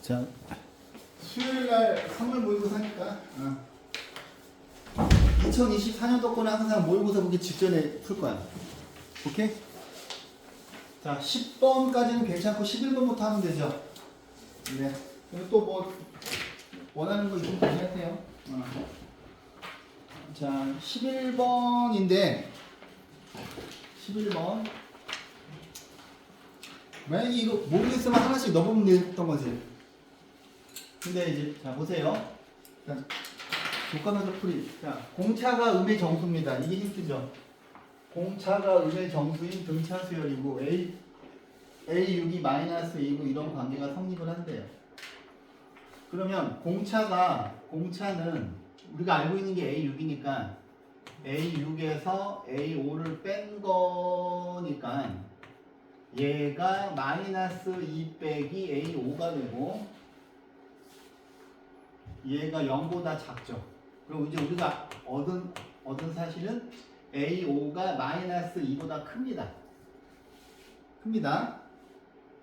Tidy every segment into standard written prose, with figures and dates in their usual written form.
자, 수요일 날 선물 모의고사 하니까 2024년도 거는 항상 모의고사 보기 직전에 풀 거야. 오케이? 자, 10번까지는 괜찮고 11번부터 하면 되죠. 네. 그리고 또 뭐 원하는 거 있으면 다시 하세요. 자, 11번인데 11번 만약에 이거 모르겠으면 하나씩 넣어보면 됐던 거지. 근데 이제 자 보세요. 조건화적 풀이. 자, 공차가 음의 정수입니다. 이게 힌트죠. 공차가 음의 정수인 등차 수열이고 A6이 마이너스 2고 이런 관계가 성립을 한대요. 그러면 공차는 우리가 알고 있는 게 A6이니까 A6에서 A5를 뺀 거니까 얘가 마이너스 2 빼기 A5가 되고 얘가 0보다 작죠. 그리고 이제 우리가 얻은 사실은 A5가 마이너스 2보다 큽니다.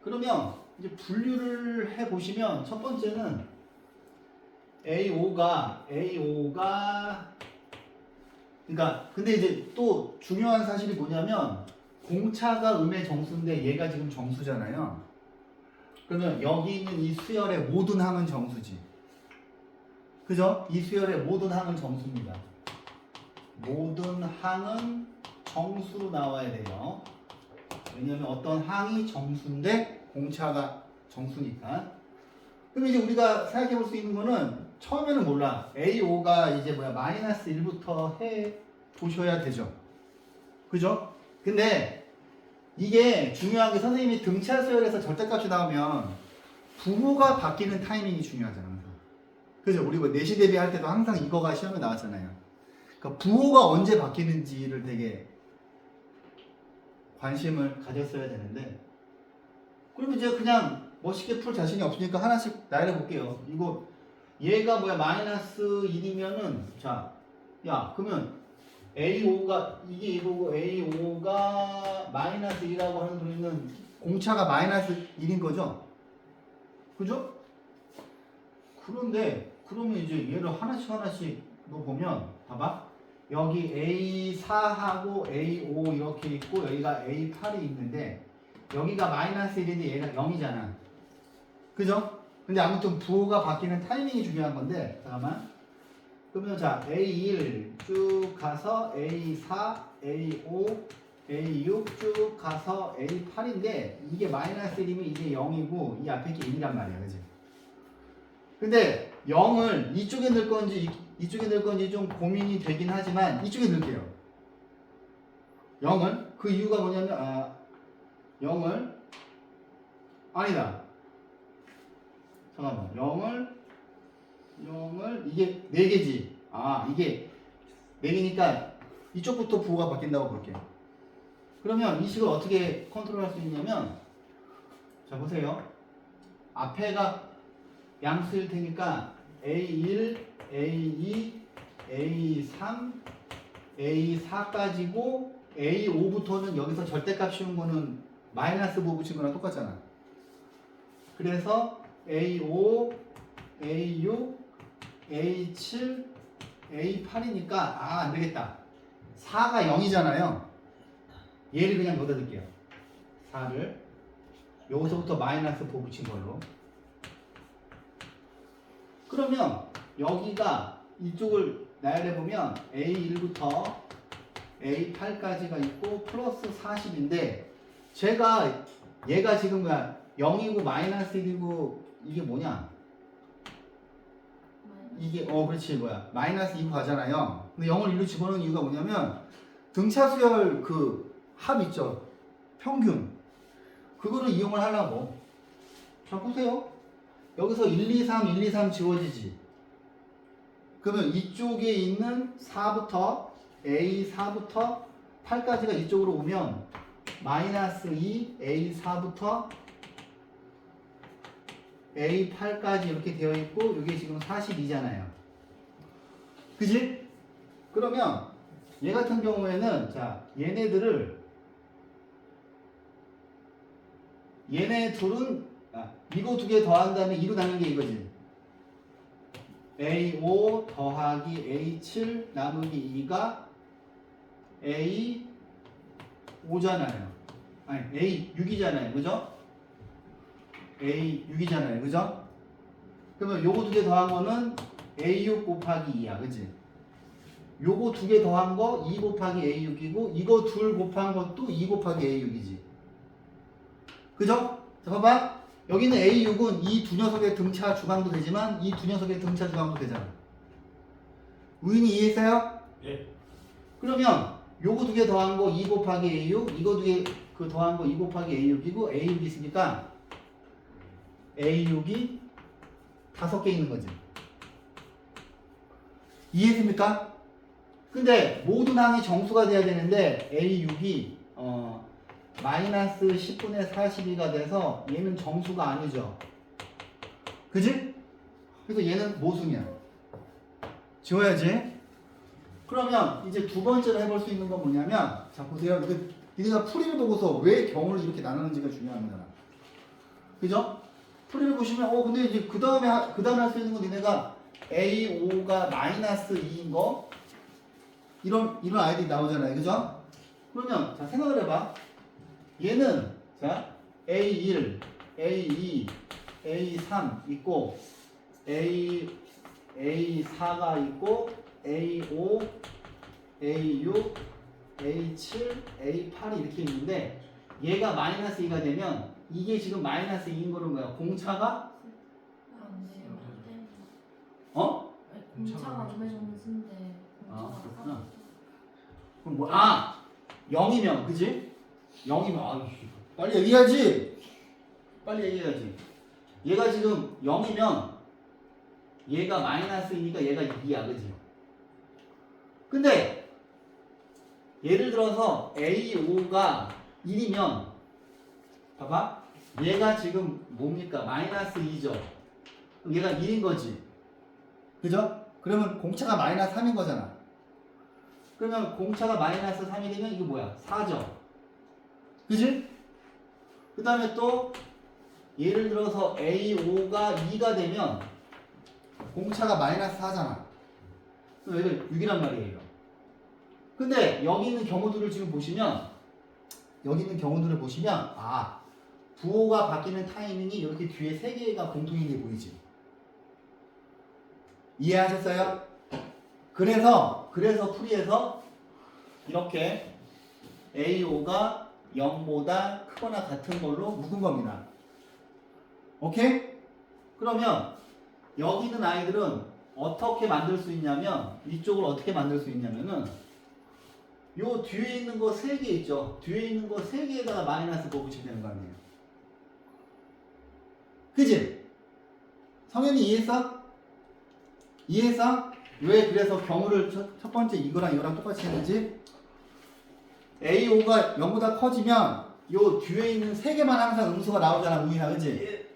그러면 이제 분류를 해보시면 첫 번째는 A5가 그러니까 근데 이제 또 중요한 사실이 뭐냐면 공차가 음의 정수인데 얘가 지금 정수잖아요. 그러면 여기 있는 이 수열의 모든 항은 정수지. 그죠? 이 수열의 모든 항은 정수입니다. 모든 항은 정수로 나와야 돼요. 왜냐면 어떤 항이 정수인데 공차가 정수니까. 그럼 이제 우리가 생각해 볼 수 있는 거는 처음에는 몰라. A5가 이제 마이너스 1부터 해 보셔야 되죠. 그죠? 근데 이게 중요한 게 선생님이 등차 수열에서 절대값이 나오면 부호가 바뀌는 타이밍이 중요하잖아. 그죠? 우리 내시 대비할 때도 항상 이거가 시험에 나왔잖아요. 그러니까 부호가 언제 바뀌는지를 되게 관심을 가졌어야 되는데 그럼 이제 그냥 멋있게 풀 자신이 없으니까 하나씩 나열해 볼게요. 이거 얘가 마이너스 1이면은 자, 야 그러면 A5가 이게 이거고 A5가 마이너스 1이라고 하는 소리는 공차가 마이너스 1인 거죠? 그죠? 그런데 그러면 이제 얘를 하나씩 보면 봐봐. 여기 A4하고 A5 이렇게 있고 여기가 A8이 있는데 여기가 마이너스 1인데 얘가 0이잖아. 그죠? 근데 아무튼 부호가 바뀌는 타이밍이 중요한 건데 잠깐만. 그러면 자 A1 쭉 가서 A4, A5, A6 쭉 가서 A8인데 이게 마이너스 1이면 이게 0이고 이 앞에 게 1이란 말이야. 그지? 근데 0을 이쪽에 넣을 건지 이쪽에 넣을 건지 좀 고민이 되긴 하지만 이쪽에 넣을게요. 0을 그 이유가 뭐냐면 0을 아니다. 잠깐만. 0을 이게 4개지. 이게 4개니까 이쪽부터 부호가 바뀐다고 볼게요. 그러면 이 식을 어떻게 컨트롤할 수 있냐면 자 보세요. 앞에가 양수일 테니까 A1, A2, A3, A4까지고 A5부터는 여기서 절대값 씌운 거는 마이너스 부호 붙인 거랑 똑같잖아. 그래서 A5, A6, A7, A8이니까 안 되겠다. 4가 0이잖아요. 얘를 그냥 넣어다 줄게요. 4를 여기서부터 마이너스 부호 붙인 걸로. 그러면 여기가 이쪽을 나열해 보면 A1부터 A8까지가 있고 플러스 40인데 얘가 지금 0이고 마이너스 1이고 이게 뭐냐? 이게 그렇지 마이너스 2고 가잖아요. 근데 0을 1로 집어넣은 이유가 뭐냐면 등차 수열 그 합 있죠. 평균. 그거를 이용을 하려고. 자 보세요. 여기서 1, 2, 3 지워지지. 그러면 이쪽에 있는 4부터 A4부터 8까지가 이쪽으로 오면 마이너스 2 A4부터 A8까지 이렇게 되어 있고 이게 지금 42잖아요. 그지? 그러면 얘 같은 경우에는 자 얘네 둘은 이거 두 개 더한 다음에 2로 나눈 게 이거지. A5 더하기 A7 나누기 2가 A5잖아요. 아니 A6이잖아요. 그죠? A6이잖아요. 그죠? 그러면 요거 두 개 더한 거는 A6 곱하기 2야. 그지? 요거 두 개 더한 거 2 곱하기 A6이고 이거 둘 곱한 것도 2 곱하기 A6이지. 그죠? 자 봐봐. 여기는 A6은 이 두 녀석의 등차 주강도 되지만 이 두 녀석의 등차 주강도 되잖아. 우인이 이해했어요? 예. 그러면 요거 두 개 더한 거 2 곱하기 A6 이거 두 개 그 더한 거 2 곱하기 A6이고 A6이 있으니까 A6이 5개 있는 거지. 이해했습니까? 근데 모든 항이 정수가 돼야 되는데 A6이 마이너스 10분의 42가 돼서 얘는 정수가 아니죠. 그지? 그래서 얘는 모순이야. 지워야지. 그러면 이제 두 번째로 해볼 수 있는 건 뭐냐면, 자 보세요. 니네가 풀이를 보고서 왜 경우를 이렇게 나누는지가 중요합니다. 그죠? 풀이를 보시면 근데 이제 그 다음에 할 수 있는 건 니네가 A5가 마이너스 2인 거 이런 아이들이 나오잖아요. 그죠? 그러면 자 생각을 해봐. 얘는 자 A1, A2, A3 있고 A4가 있고 A5, A6, A7, A8이 이렇게 있는데 얘가 마이너스 2가 되면 이게 지금 마이너스 2인 거는 뭐야? 공차가? 안 돼요. 안 돼요. 어? 공차가 음의 정수인데 그렇구나. 그럼 뭐? 0이면 그지? 0이면 빨리 얘기해야지. 빨리 얘기해야지. 얘가 지금 0이면 얘가 마이너스이니까 얘가 2야. 그지? 근데 예를 들어서 A5가 1이면 봐봐. 얘가 지금 뭡니까? 마이너스 2죠. 그럼 얘가 1인 거지. 그죠? 그러면 공차가 마이너스 3인 거잖아. 그러면 공차가 마이너스 3이 되면 이거 뭐야? 4죠. 그지? 그 다음에 또 예를 들어서 A5가 2가 되면 공차가 마이너스 4잖아. 그럼 얘가 6이란 말이에요. 근데 여기 있는 경우들을 지금 보시면 부호가 바뀌는 타이밍이 이렇게 뒤에 3개가 공통인 게 보이지? 이해하셨어요? 그래서 풀이에서 이렇게 A5가 0보다 크거나 같은 걸로 묶은 겁니다. 오케이? 그러면 여기 있는 아이들은 어떻게 만들 수 있냐면 이쪽을 어떻게 만들 수 있냐면은 요 뒤에 있는 거 3개 있죠? 뒤에 있는 거 3개에다가 마이너스 뽑으시면 되는 거 아니에요? 그지? 성현이 이해했어? 이해했어? 왜 그래서 경우를 첫 번째 이거랑 똑같이 했는지? A5가 0보다 커지면 요 뒤에 있는 3개만 항상 음수가 나오잖아, 우인아, 그지?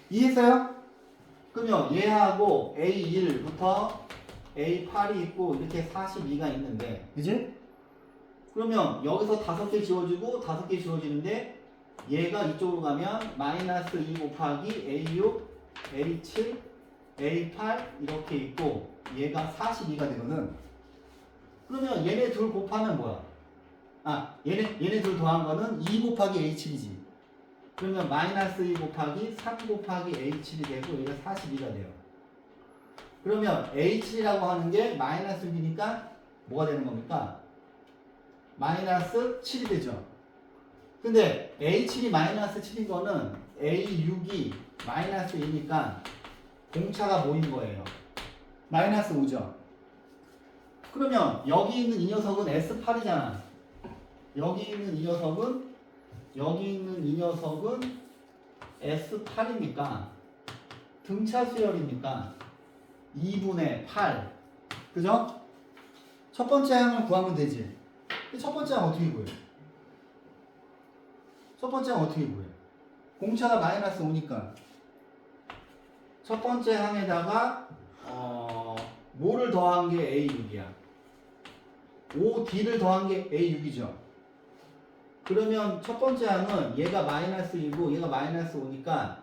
이해했어요? 그러면 얘하고 A1부터 A8이 있고 이렇게 42가 있는데, 그지? 그러면 여기서 5개 지워지고 5개 지워지는데 얘가 이쪽으로 가면 마이너스 2 곱하기 A6, A7, A8 이렇게 있고 얘가 42가 되거든. 그러면 얘네 둘 곱하면 뭐야? 얘네 둘 더한 거는 2 곱하기 A7이지. 그러면 마이너스 2 곱하기 3 곱하기 A7이 되고 얘가 42가 돼요. 그러면 A7이라고 하는 게 마이너스 6이니까 뭐가 되는 겁니까? 마이너스 7이 되죠. 근데 A7이 마이너스 7인 거는 A6이 마이너스 2니까 공차가 뭐인 거예요? 마이너스 5죠. 그러면 여기 있는 이 녀석은 S8이잖아. 여기 있는 이 녀석은 S8이니까 등차 수열이니까 2분의 8. 그죠? 첫 번째 항을 구하면 되지. 첫 번째 항 어떻게 구해? 공차가 마이너스 5니까 첫 번째 항에다가 뭐를 더한 게 A6이야. 5D를 더한 게 A6이죠. 그러면 첫 번째 항은 얘가 마이너스 2고 얘가 마이너스 5니까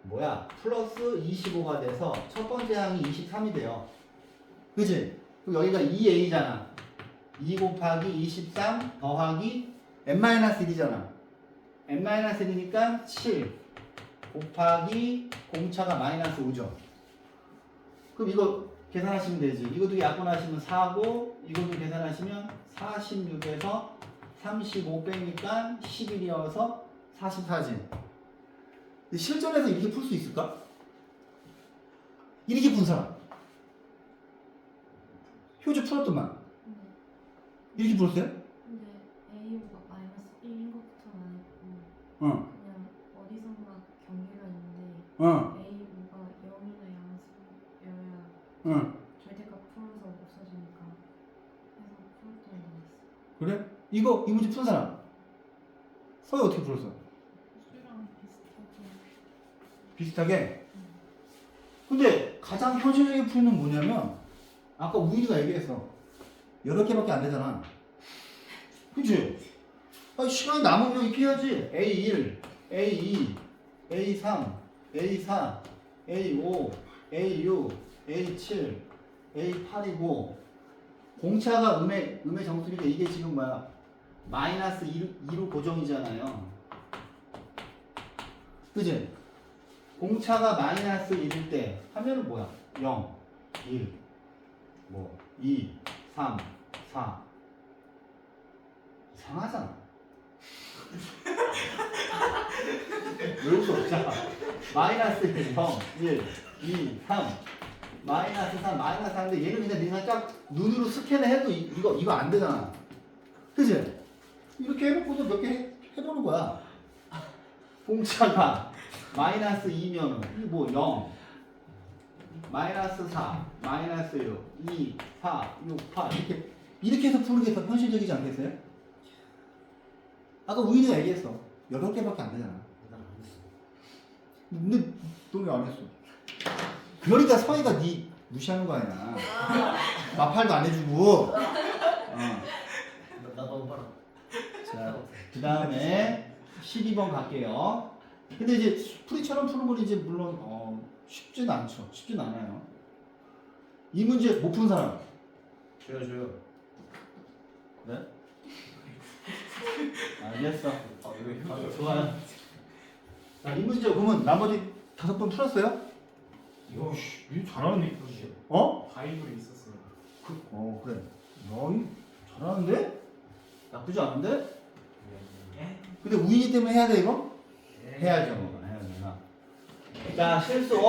뭐야? 플러스 25가 돼서 첫 번째 항이 23이 돼요. 그치? 그럼 여기가 2a잖아. 2 곱하기 23 더하기 n-1이잖아. n-1이니까 7 곱하기 공차가 마이너스 5죠. 그럼 이거 계산하시면 되지. 이것도 약분하시면 4고 이것도 계산하시면 46에서 35 빼니까 11이어서 44지. 근데 실전에서 이렇게 풀 수 있을까? 이렇게 푼 사람. 효주 풀었더만. 근데 이렇게 풀었어요? 근데 A가 마이너스 1인 것부터는 아니고 응. 그냥 어디선가 경계가 있는데 응. A가 0이나 양수여야 응. 절대값 풀어서 없어지니까 해서 풀었더니 나왔어. 그래? 이 문제 푼 사람. 서희 어떻게 풀었어? 수랑 비슷하게. 비슷하게? 근데 가장 현실적인 풀이는 뭐냐면 아까 우인이가 얘기했어. 8개밖에 안 되잖아. 그치? 아니, 시간이 남으면 이렇게 해야지. A1, A2, A3, A4, A5, A6, A7, A8이고 공차가 음의 정수니까 이게 지금 뭐야? 마이너스 2로 고정이잖아요. 그치? 공차가 마이너스 1일 때 하면은 뭐야? 0, 1, 2, 3, 4 이상하잖아. 외울 수 없잖아. 마이너스 1, 0, 1, 2, 3 마이너스 3, 마이너스 3인데 얘는 그냥 네가 딱 눈으로 스캔을 해도 이거 안 되잖아. 그치? 이렇게 해놓고도 몇 개 해보는 거야. 공차가 마이너스 2면 뭐 0, 마이너스 4, 마이너스 6, 2, 4, 6, 8 이렇게 해서 푸는 게 더 현실적이지 않겠어요? 아까 우인이가 얘기했어. 8개밖에 안 되잖아. 근데 너 왜 안 했어? 그러니까 서희가 네 무시하는 거 아니야. 마팔도 안 해주고. 나도 봐라. 자, 그 다음에 12번 갈게요. 근데 이제 풀이처럼 푸는 건 이제 물론 쉽진 않죠. 쉽진 않아요. 이 문제 못 푼 사람. 줘요. 그래? 알겠어. 아 이거 좋아요. 자, 이 문제 그러면 나머지 5번 풀었어요? 이거 잘하네. 어? 바이블에 있었어요. 그래. 너희 잘하는데? 나쁘지 않은데? 근데 우인이 때문에 해야 돼 이거? 해야죠. 해야죠. 자, 실수.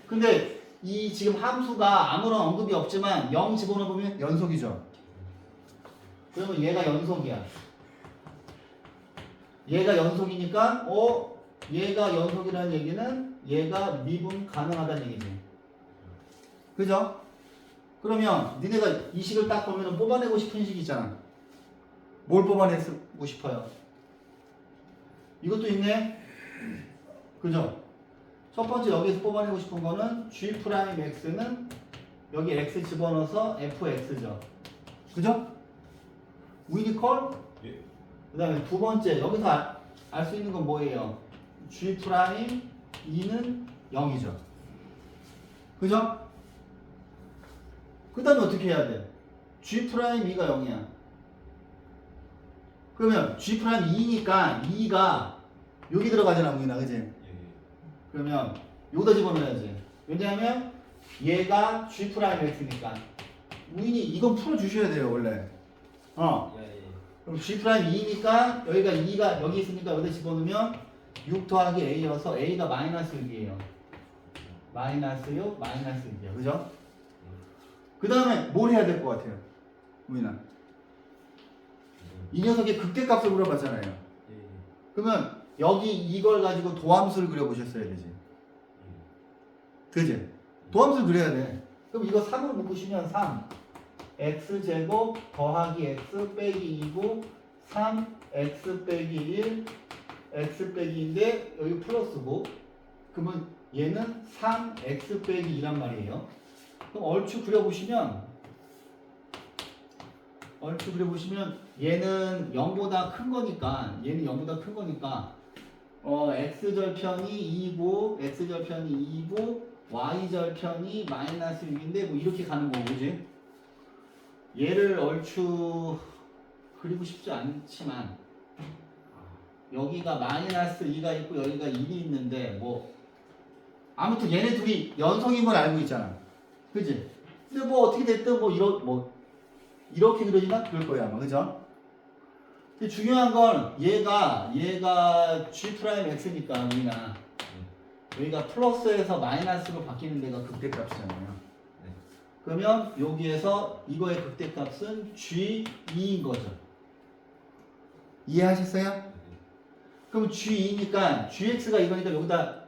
근데 이 지금 함수가 아무런 언급이 없지만 0 집어넣으면 연속이죠. 그러면 얘가 연속이야. 얘가 연속이니까 얘가 연속이라는 얘기는 얘가 미분 가능하다는 얘기지. 그죠? 그러면 니네가 이 식을 딱 보면 뽑아내고 싶은 식 있잖아. 뭘 뽑아내고 싶어요? 이것도 있네. 그죠? 첫 번째 여기서 뽑아내고 싶은 거는 G'X는 여기 X 집어넣어서 FX죠. 그죠? 우인이 콜? 예. 그 다음에 두 번째 여기서 알 수 있는 건 뭐예요? G'2는 0이죠. 그죠? 그 다음에 어떻게 해야 돼? G'2가 0이야. 그러면 G'2니까 2가 여기 들어가잖아, 우인아, 그지? 그러면 여기다 집어넣어야지. 왜냐하면 얘가 G'X니까 우인이 이건 풀어주셔야 돼요, 원래. 그럼 G'2니까 여기가 2가 여기 있으니까 여기다 집어넣으면 6 더하기 A여서 A가 마이너스 6이에요. 마이너스 6, 마이너스 6이야. 그죠? 그 다음에 뭘 해야 될 것 같아요? 우인아. 이 녀석의 극대값을 물어봤잖아요. 그러면 여기 이걸 가지고 도함수를 그려보셨어야 되지. 그지? 도함수를 그려야 돼. 그럼 이거 3으로 묶으시면 3 x제곱 더하기 x 빼기 2고 3 x 빼기 1 x 빼기 2인데 여기 플러스고 그러면 얘는 3 x 빼기 2란 말이에요. 그럼 얼추 그려보시면 얘는 0보다 큰 거니까 얘는 0보다 큰 거니까 x절편이 2고 x절편이 2고 y절편이 마이너스 6인데 뭐 이렇게 가는 거고 그지? 얘를 얼추 그리고 싶지 않지만 여기가 마이너스 2가 있고 여기가 1이 있는데 뭐 아무튼 얘네 둘이 연속인 걸 알고 있잖아 그지? 근데 뭐 어떻게 됐든 뭐 이렇게 그려지나? 그럴 거야 아마 그죠? 근데 중요한 건 얘가 G'X니까 여기가 플러스에서 마이너스로 바뀌는 데가 극대값이잖아요. 네. 그러면 여기에서 이거의 극대값은 G2인 거죠. 이해하셨어요? 그럼 G2니까 GX가 이거니까 여기다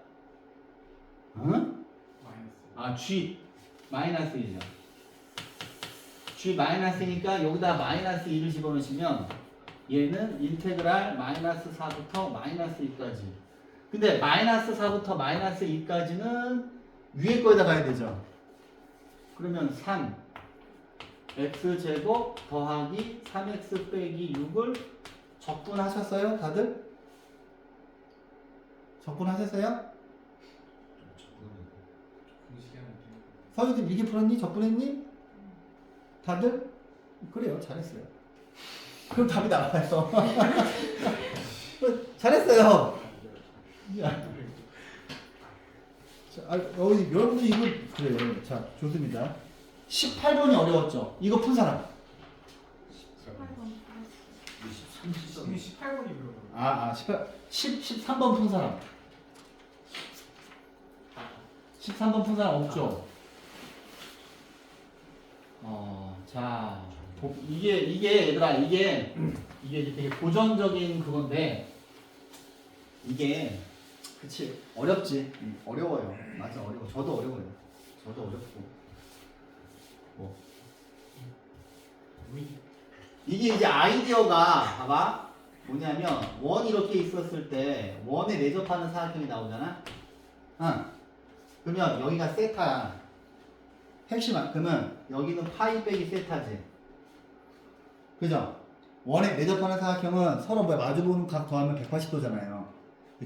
응? G 마이너스 1이죠. G 마이너스니까 여기다 마이너스 2를 집어넣으시면 얘는 인테그랄 마이너스 4부터 마이너스 2까지. 근데 마이너스 4부터 마이너스 2까지는 위에 거에다 가야 되죠. 그러면 3 x제곱 더하기 3x 빼기 6을 적분하셨어요? 다들? 적분하셨어요? 서유들 이렇게 풀었니? 적분했니? 다들? 그래요. 잘했어요. 그럼 답이 나와요. 잘했어요. 자, 여러분들 이거 그래요. 자, 좋습니다. 18번이 어려웠죠? 이거 푼 사람. 18번 18번이 13번 푼 사람. 13번 푼 사람 없죠? 자, 이게 얘들아, 이게 되게 고전적인 그건데, 그치, 어렵지. 어려워요. 맞아, 어려워. 저도 어려워요. 저도 어렵고. 뭐. 이게 이제 아이디어가, 봐봐. 뭐냐면, 원 이렇게 있었을 때, 원에 내접하는 사각형이 나오잖아? 그러면 여기가 세타야. 핵심, 그러면 여기는 파이 빼기 세타지. 그죠? 원에 내접하는 사각형은 서로 마주보는 각 더하면 180도잖아요.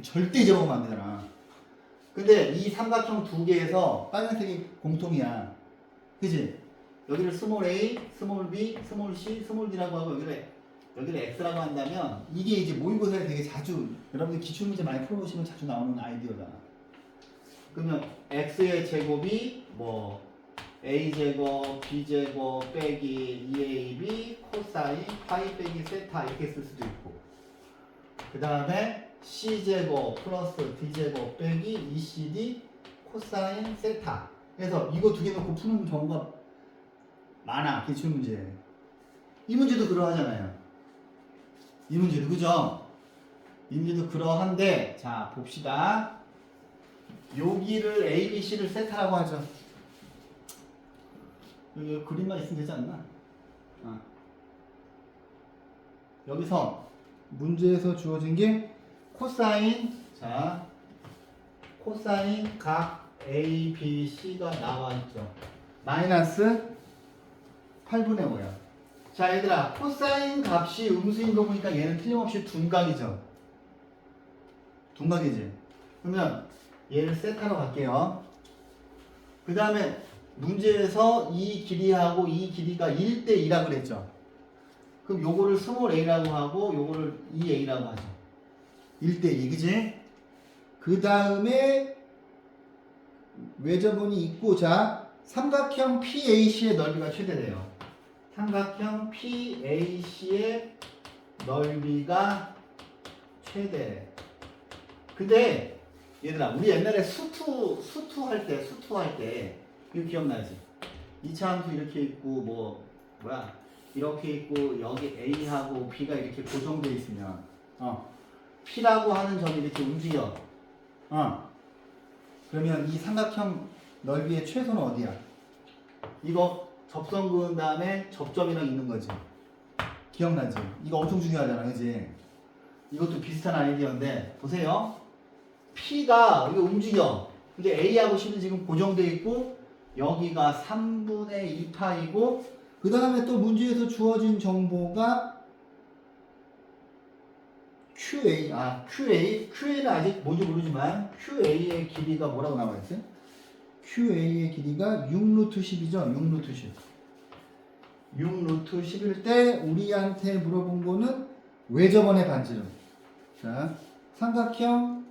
절대 잊어먹으면 안 되잖아. 근데 이 삼각형 두 개에서 빨간색이 공통이야. 그지? 여기를 스몰 a, 스몰 b, 스몰 c, 스몰 d라고 하고 여기를 x라고 한다면 이게 이제 모의고사에 되게 자주 여러분들 기출문제 많이 풀어보시면 자주 나오는 아이디어다. 그러면 x의 제곱이 뭐 a제곱, b제곱 빼기 2ab 코사인 파이 빼기 세타 이렇게 쓸 수도 있고 그 다음에 c제곱 플러스 d제곱 빼기 2cd 코사인 세타 그래서 이거 두 개 놓고 푸는 경우가 많아 기출문제 이 문제도 그러하잖아요 이 문제도 그죠? 이 문제도 그러한데 자 봅시다 여기를 a, b, c를 세타라고 하죠 여기 그림만 있으면 되지 않나? 여기서 문제에서 주어진 게 코사인 코사인 각 A, B, C가 나와 있죠. 마이너스 8분의 5야. 자 얘들아 코사인 값이 음수인 거 보니까 얘는 틀림없이 둔각이죠. 둔각이지. 그러면 얘를 세타로 갈게요. 그 다음에 문제에서 이 길이하고 이 길이가 1대2라고 그랬죠. 그럼 요거를 스몰 a라고 하고 요거를 2a라고 하죠. 1대2 그지? 그 다음에 외접원이 있고 자 삼각형 PAC의 넓이가 최대래요. 삼각형 PAC의 넓이가 최대. 근데 얘들아 우리 옛날에 수투 할 때 이거 기억나지? 2차 함수 이렇게 있고 이렇게 있고 여기 A하고 B가 이렇게 고정되어 있으면 P라고 하는 점이 이렇게 움직여 그러면 이 삼각형 넓이의 최소는 어디야? 이거 접선 그은 다음에 접점이랑 있는 거지 기억나지? 이거 엄청 중요하잖아 그지? 이것도 비슷한 아이디어인데 보세요 P가 이거 움직여 근데 A하고 C는 지금 고정되어 있고 여기가 3분의 2파이고 그 다음에 또 문제에서 주어진 정보가 QA는 아직 뭔지 모르지만 QA의 길이가 뭐라고 나와 있어요? QA의 길이가 6루트 10이죠. 6루트 10. 6루트 10일 때 우리한테 물어본 거는 외접원의 반지름. 자, 삼각형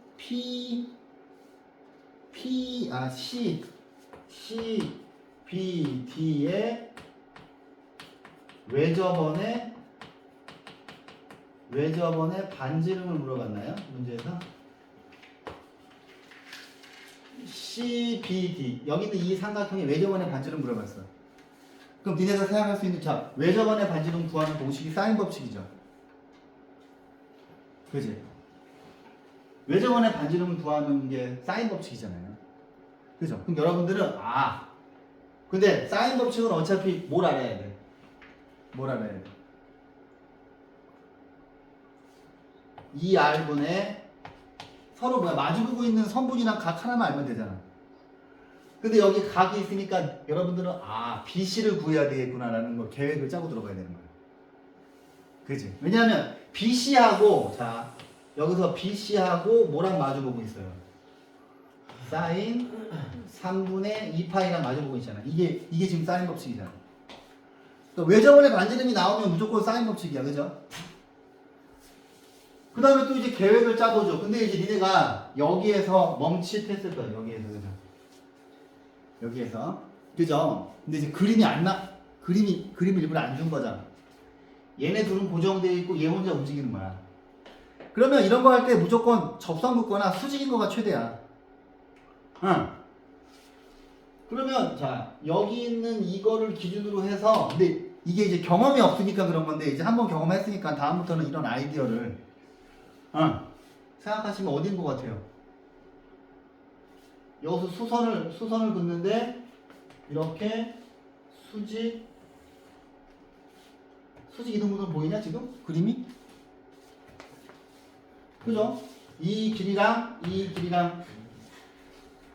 CBD의 외접원의 반지름을 물어봤나요? 문제에서? CBD 여기 있는 이 삼각형의 외접원의 반지름 물어봤어. 그럼 니네가 생각할 수 있는 자 외접원의 반지름 구하는 공식이 사인 법칙이죠. 그지? 외접원의 반지름 구하는 게 사인 법칙이잖아요. 그죠? 그럼 여러분들은 근데 사인 법칙은 어차피 뭘 알아야 돼? 뭘 알아야 돼? 2R분의 서로 마주보고 있는 선분이랑 각 하나만 알면 되잖아. 근데 여기 각이 있으니까 여러분들은 BC를 구해야 되겠구나라는 걸 계획을 짜고 들어가야 되는 거야. 그지? 왜냐하면 BC하고 자 여기서 BC하고 뭐랑 마주보고 있어요? 사인 3분의 2파이랑 마주보고 있잖아. 이게 지금 사인 법칙이잖아. 그러니까 외접원의 반지름이 나오면 무조건 사인 법칙이야. 그죠? 그 다음에 또 이제 계획을 짜보죠. 근데 이제 니네가 여기에서 멈칫했을 거야. 여기에서. 그죠? 여기에서. 그죠? 근데 이제 그림을 일부러 안 준 거잖아. 얘네 둘은 고정되어 있고 얘 혼자 움직이는 거야. 그러면 이런 거 할 때 무조건 접선 긋거나 수직인 거가 최대야. 그러면 자 여기 있는 이거를 기준으로 해서 근데 이게 이제 경험이 없으니까 그런 건데 이제 한번 경험했으니까 다음부터는 이런 아이디어를 생각하시면 어딘 것 같아요? 여기서 수선을 긋는데 이렇게 수직 이등분은 보이냐 지금? 그림이? 그죠? 이 길이랑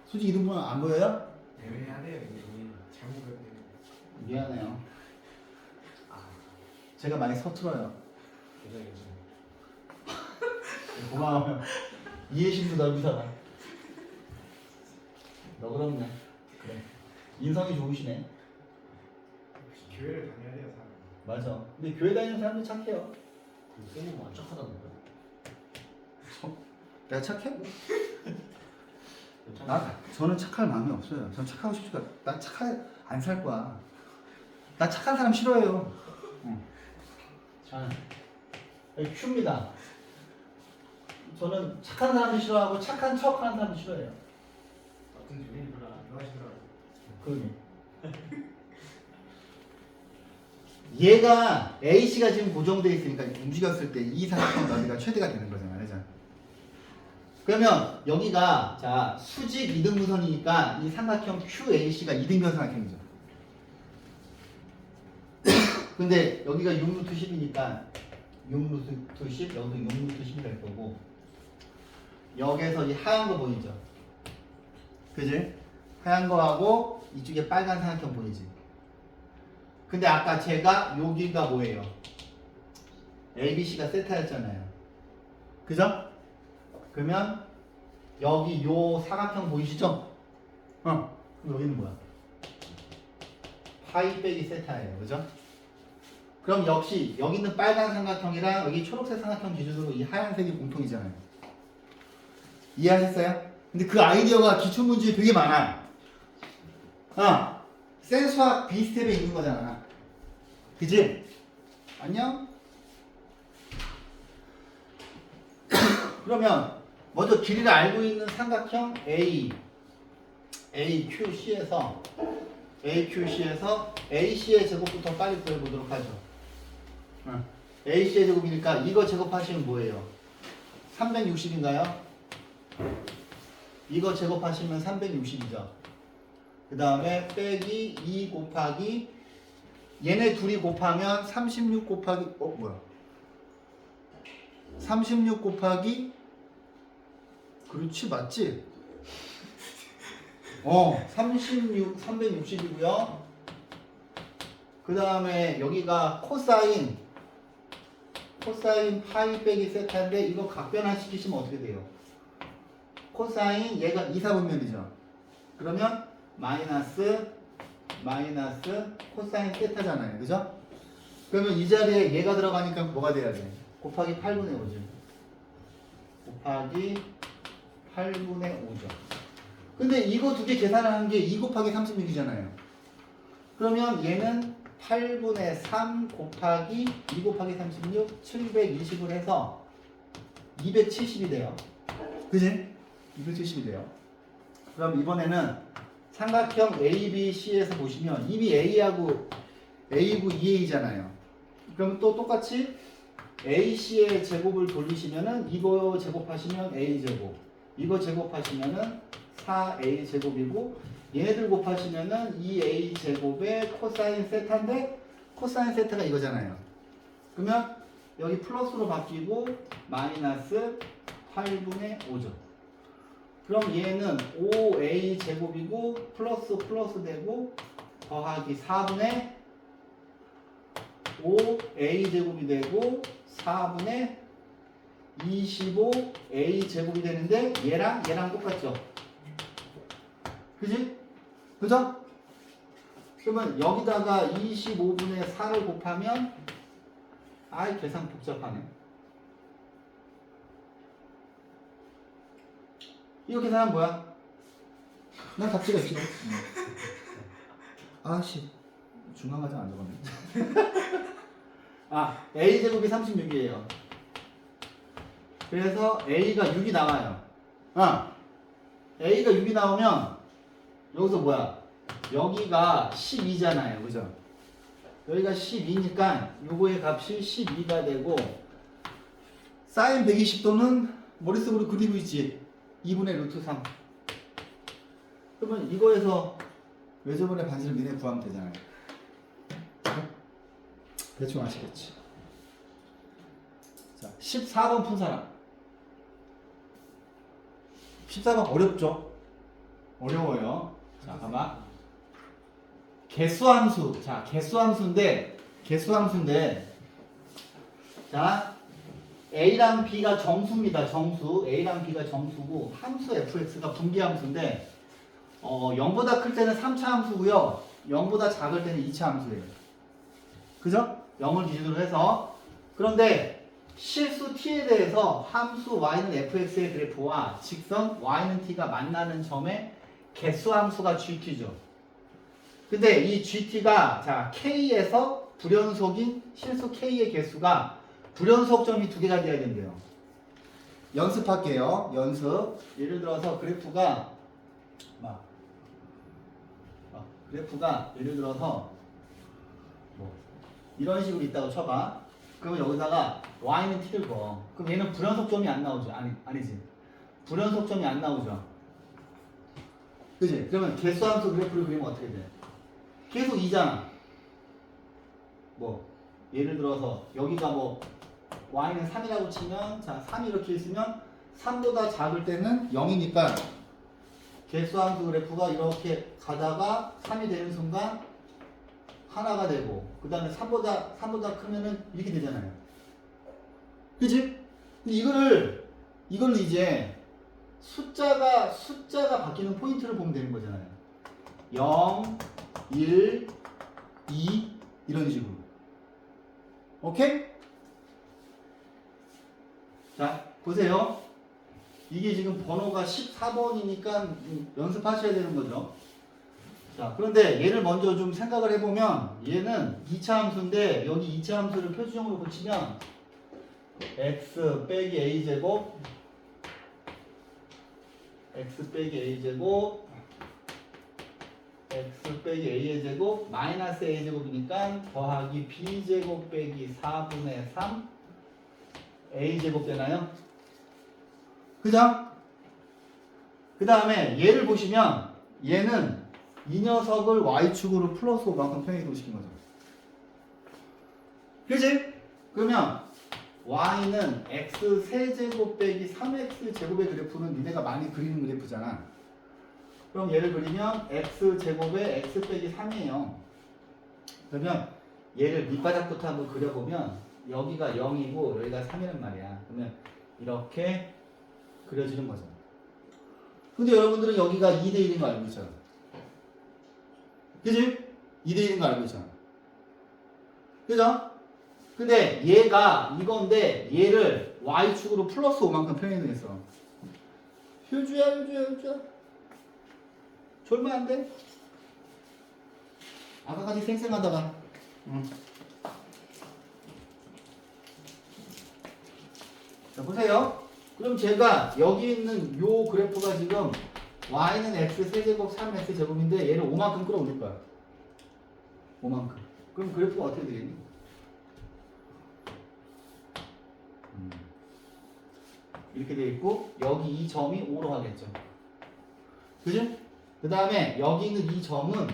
수직 이등분은 안 보여요? 애매하네요 이게 잘못 그렸네요. 미안해요. 제가 많이 서툴어요. 괜찮아요. 고마워요. 이해심도 넓은 사람. 너그럽네. 그래. 인성이 좋으시네. 역시 교회를 다녀야 돼요 사람. 맞아. 근데 교회 다니는 사람들 착해요. 쌤은 뭐 착하다는데? 내가 착해? 저는 착할 마음이 없어요. 전 착하고 싶지가. 난 안 살 거야. 나 착한 사람 싫어해요. 자, 여기 큐입니다. 저는 착한 사람도 싫어하고 착한 척하는 사람도 싫어해요. 같은 주민이 별로 안 좋아하시더라고요. 그러게. 얘가 AC가 지금 고정되어 있으니까 움직였을 때 이 삼각형 넓이가 최대가 되는 거잖아. 그죠? 그러면 여기가 자 수직 이등분선이니까 이 삼각형 QAC가 이등변 삼각형이죠. 근데 여기가 6루트 10이니까 6루트 10, 여기도 6루트 10이 될 거고 여기에서 이 하얀 거 보이죠? 그지? 하얀 거하고 이쪽에 빨간 삼각형 보이지? 근데 아까 제가 여기가 뭐예요? ABC가 세타였잖아요. 그죠? 그러면 여기 요 사각형 보이시죠? 그럼 여기는 뭐야? 파이 빼기 세타예요. 그죠? 그럼 역시 여기 있는 빨간 삼각형이랑 여기 초록색 삼각형 기준으로 이 하얀색이 공통이잖아요. 이해하셨어요? 근데 그 아이디어가 기출문제에 되게 많아. 센수학 B스텝에 있는 거잖아. 그지? 안녕? 그러면 먼저 길이를 알고 있는 삼각형 AQC에서 AC의 제곱부터 빨리 구해보도록 하죠. AC의 제곱이니까 이거 제곱하시면 뭐예요? 360인가요? 이거 제곱하시면 360이죠. 그 다음에 빼기 2 곱하기 얘네 둘이 곱하면 36 곱하기 36 곱하기 그렇지 맞지? 360이고요. 그 다음에 여기가 코사인 코사인 파이 빼기 세타인데 이거 각변화 시키시면 어떻게 돼요? 코사인 얘가 2사분면이죠. 그러면 마이너스 코사인 세타잖아요. 그죠? 그러면 이 자리에 얘가 들어가니까 뭐가 돼야 돼? 곱하기 8분의 5죠. 곱하기 8분의 5죠. 근데 이거 두 개 계산을 한 게 2 곱하기 36이잖아요. 그러면 얘는 8분의 3 곱하기 2 곱하기 36 720을 해서 270이 돼요. 그지? 270이 돼요. 그럼 이번에는 삼각형 ABC에서 보시면 이미 A하고 A고 2A잖아요. 그럼 또 똑같이 AC의 제곱을 돌리시면은 이거 제곱하시면 A제곱, 이거 제곱하시면은 4A 제곱이고 얘네들 곱하시면은 2A 제곱의 코사인 세타인데 코사인 세타가 이거잖아요. 그러면 여기 플러스로 바뀌고 마이너스 8분의 5죠. 그럼 얘는 5A 제곱이고 플러스 되고 더하기 4분의 5A 제곱이 되고 4분의 25A 제곱이 되는데 얘랑 똑같죠. 그지? 그죠? 그러면 여기다가 25분의 4를 곱하면 아이 계산 복잡하네. 이거 계산하면 뭐야? 난 값지가 있지. 아씨 중간과정 안 적었네. 아 A제곱이 36이에요. 그래서 A가 6이 나와요. A가 6이 나오면 여기서 뭐야? 여기가 12잖아요. 그죠? 여기가 12니까 요거의 값이 12가 되고 사인 120도는 머릿속으로 그리고 있지. 2분의 루트 3. 그러면 이거에서 외접원의 반지름 미네 구하면 되잖아요. 대충 아시겠지? 자, 14번 푼 사람. 14번 어렵죠? 어려워요. 자, 봐봐. 개수함수. 자, 개수함수인데 자, A랑 B가 정수입니다. 정수. A랑 B가 정수고 함수 fx가 분기함수인데 0보다 클 때는 3차 함수고요. 0보다 작을 때는 2차 함수예요. 그죠? 0을 기준으로 해서. 그런데 실수 t에 대해서 함수 y는 fx의 그래프와 직선 y는 t가 만나는 점의 개수함수가 gt죠. 근데 이 gt가 자 k에서 불연속인 실수 k의 개수가 불연속점이 두 개가 돼야 된대요. 연습할게요. 연습. 예를 들어서 그래프가 예를 들어서 뭐 이런 식으로 있다고 쳐봐. 그러면 여기다가 y는 t를 거. 그럼 얘는 불연속점이 안 나오죠? 아니지. 불연속점이 안 나오죠. 그지? 그러면 개수함수 그래프를 그리면 어떻게 돼? 계속 2잖아. 뭐 예를 들어서 여기가 뭐 y는 3이라고 치면 자 3이 이렇게 있으면 3보다 작을 때는 0이니까 개수함수 그래프가 이렇게 가다가 3이 되는 순간 하나가 되고 그 다음에 3보다 크면은 이렇게 되잖아요. 그치? 근데 이거를 이제 숫자가 바뀌는 포인트를 보면 되는 거잖아요. 0, 1, 2 이런 식으로. 오케이? 자, 보세요. 이게 지금 번호가 14번이니까 연습하셔야 되는 거죠. 자, 그런데 얘를 먼저 좀 생각을 해보면 얘는 2차 함수인데 여기 2차 함수를 표준형으로 붙이면 x 빼기 a제곱 x 빼기 a제곱 x 빼기 a의 제곱 마이너스 a제곱이니까 더하기 b제곱 빼기 4분의 3 a제곱 되나요? 그죠? 그 다음에 얘를 보시면 얘는 이 녀석을 y축으로 플러스 5만큼 평행이동 시킨 거죠. 그치? 그러면 y는 x 세제곱 빼기 3x 제곱의 그래프는 니네가 많이 그리는 그래프잖아. 그럼 얘를 그리면 x 제곱에 x 빼기 3이에요. 그러면 얘를 밑바닥부터 한번 그려보면 여기가 0이고 여기가 3이란 말이야. 그러면 이렇게 그려지는 거죠. 근데 여러분들은 여기가 2대 1인 거 알고 있잖아. 그지? 2대 1인 거 알고 있잖아. 그죠? 근데 얘가 이건데 얘를 y축으로 플러스 5만큼 평행이동했어. 효주야. 졸면 안 돼? 아까까지 쌩쌩하다가. 자, 보세요. 그럼 제가 여기 있는 요 그래프가 지금 y는 x 세제곱 3x 제곱인데 얘를 5만큼 끌어올릴 거야. 5만큼. 그럼 그래프가 어떻게 되겠니? 이렇게 돼 있고 여기 이 점이 5로 가겠죠. 그지? 그 다음에 여기 있는 이 점은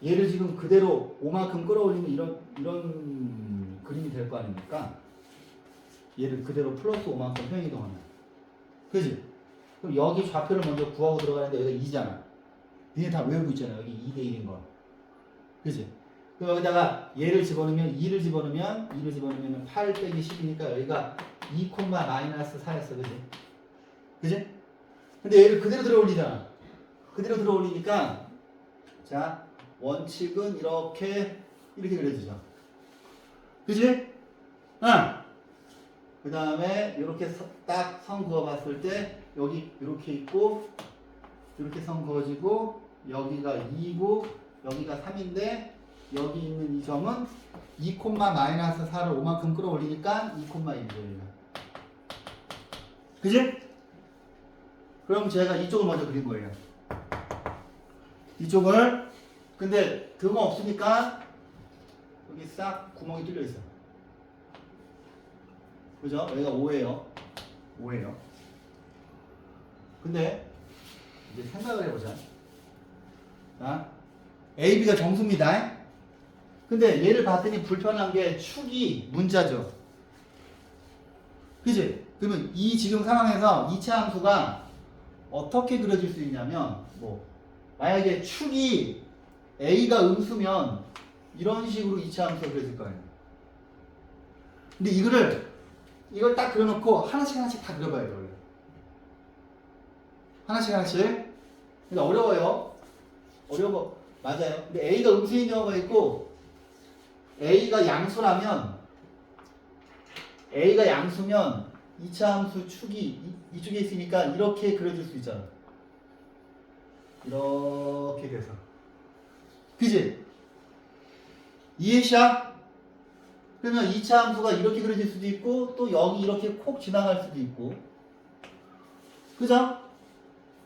얘를 지금 그대로 5만큼 끌어올리면 이런 그림이 될 거 아닙니까? 얘를 그대로 플러스 5만큼 평행이동하면. 그지? 그럼 여기 좌표를 먼저 구하고 들어가는데 여기가 2잖아. 니네 다 외우고 있잖아. 여기 2대 1인 거. 그지? 그럼 여기다가 얘를 집어넣으면 2를 집어넣으면 8 빼기 10이니까 여기가 2, 마이너스 4였어. 그지? 그지? 근데 얘를 그대로 들어 올리잖아. 그대로 들어 올리니까 자, 원칙은 이렇게 그려지죠. 그지? 응. 그 다음에 이렇게 딱 선 그어 봤을 때 여기 이렇게 있고 이렇게 선 그어지고 여기가 2고 여기가 3인데 여기 있는 이 점은 2, 마이너스 4를 5만큼 끌어올리니까 2, 1이에요. 그지? 그럼 제가 이쪽을 먼저 그린 거예요. 이쪽을. 근데 드가 없으니까 여기 싹 구멍이 뚫려 있어. 그죠? 여기가 5예요. 근데 이제 생각을 해보자. 자, A, B가 정수입니다. 근데 얘를 봤더니 불편한 게 축이 문자죠. 그지? 그러면 이 지금 상황에서 2차 함수가 어떻게 그려질 수 있냐면 만약에 축이 A가 음수면 이런 식으로 2차 함수가 그려질 거 아니에요. 근데 이걸 딱 그려놓고 하나씩 다 그려봐야 돼요. 하나씩. 그러니까 어려워요. 맞아요. 근데 A가 음수인 경우가 있고 A가 양수면 2차 함수 축이 이쪽에 있으니까 이렇게 그려질 수 있잖아. 이렇게 돼서. 그지? 이해시야? 그러면 2차 함수가 이렇게 그려질 수도 있고 또 여기 이렇게 콕 지나갈 수도 있고. 그죠?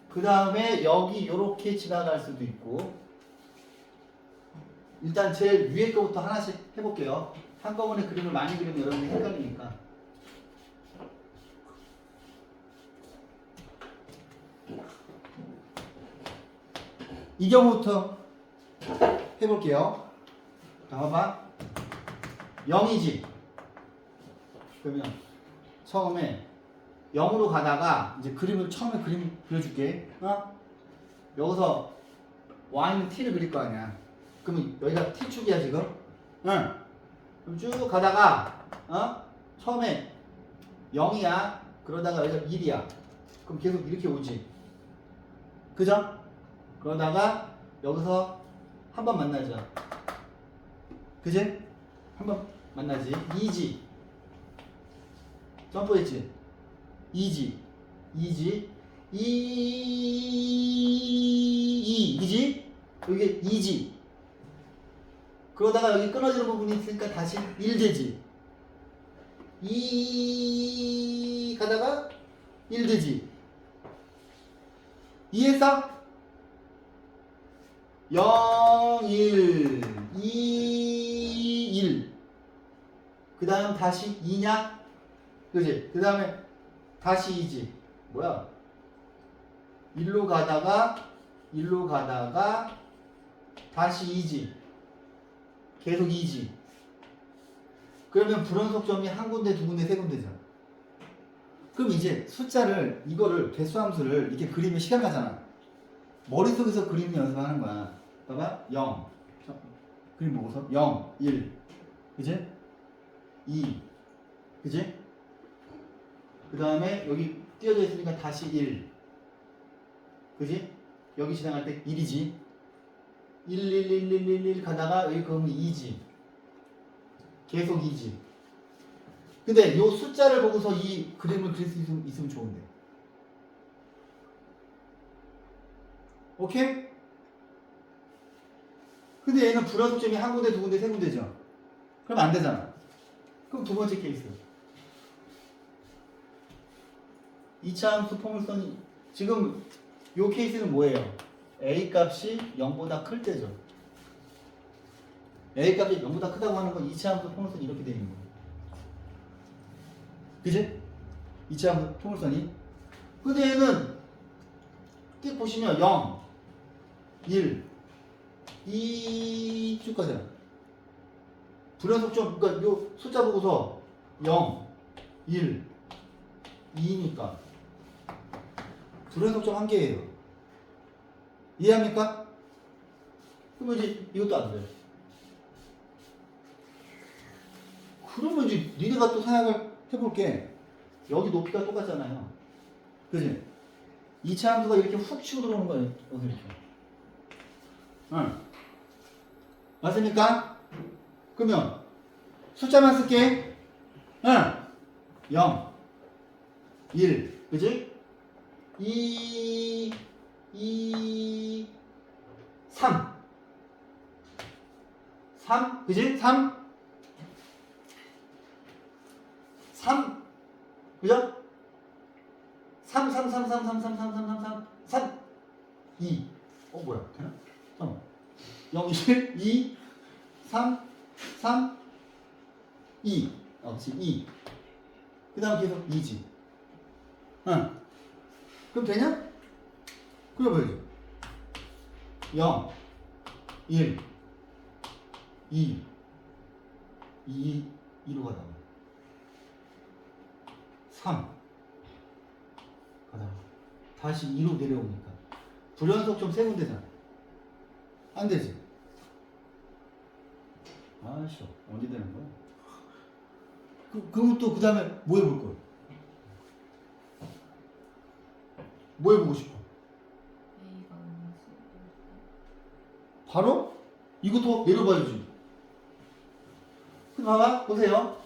그 다음에 여기 이렇게 지나갈 수도 있고. 일단 제일 위에 거부터 하나씩 해볼게요. 한꺼번에 그림을 많이 그리면 여러분이 헷갈리니까. 이 경우부터 해볼게요. 자, 봐봐. 0이지. 그러면 처음에 0으로 가다가 이제 처음에 그림 그려줄게. 여기서 y는 t를 그릴 거 아니야. 그러면 여기가 t축이야 지금. 응. 그럼 쭉 가다가 처음에 0이야. 그러다가 여기가 1이야. 그럼 계속 이렇게 오지. 그죠? 그러다가 여기서 한 번 만나죠. 그지? 한 번 만나지. 2지. 점프했지. 2지. 2지? 여기 2지. 그러다가 여기 끊어지는 부분이 있으니까 다시 1되지. 2 가다가 1되지. 이해했어? 0, 1, 2, 1. 그 다음 다시 2냐? 그지? 그 다음에 다시 2지. 뭐야? 1로 가다가 다시 2지. 계속 2지. 그러면 불원속점이 한 군데, 두 군데, 세 군데잖아. 그럼 이제 이거를 개수함수를 이렇게 그리면 시간 가잖아. 머릿속에서 그리는 연습하는 거야. 봐봐. 0. 그림 보고서 0, 1. 그지? 2. 그지? 그 다음에 여기 띄어져 있으니까 다시 1. 그지? 여기 지나갈 때 1이지. 1 가다가 여기 그러면 2지. 계속 2지. 근데 요 숫자를 보고서 이 그림을 그릴 수 있으면 좋은데. 오케이? 근데 얘는 불연속점이 한 군데, 두 군데, 세 군데죠. 그럼 안 되잖아. 그럼 두 번째 케이스. 이차함수 포물선이 지금 요 케이스는 뭐예요? A 값이 0보다 클 때죠. A 값이 0보다 크다고 하는 건 이차함수 포물선이 이렇게 되는 거예요. 그지? 이차함수 포물선이. 근데 얘는 띡 보시면 0, 1, 2 쭉 가잖아. 불연속점, 그러니까 요 숫자 보고서 0, 1, 2니까 불연속점 한 개예요. 이해합니까? 그러면 이제 이것도 안 돼. 그러면 이제 니네가 또 생각을 해볼게. 여기 높이가 똑같잖아요. 그지? 2차 함수가 이렇게 훅 치고 들어오는 거예요. 여기 이렇게. 응. 맞습니까? 그러면 숫자만 쓸게. 응. 0, 1, 그지? 2, 3. 3, 그지? 3. 3. 그죠? 3, 3, 3, 3, 3, 3, 3, 3, 3, 3, 3. 2. 뭐야? 되나? 0, 1, 2, 3, 3, 2. 그렇지. 2. 그 다음 계속 2지. 응. 그럼 되냐? 그려봐야지. 0, 1, 2, 2로 가다가 3 가다가 다시 2로 내려오니까 불연속점 세 군데잖아. 안 되지? 아씨, 언제 되는 거야? 그럼 또 그 다음에 뭐 해볼 거야? 뭐 해보고 싶어? A가 마이너스 1. 바로? 이것도 내려봐야지. 봐봐, 보세요.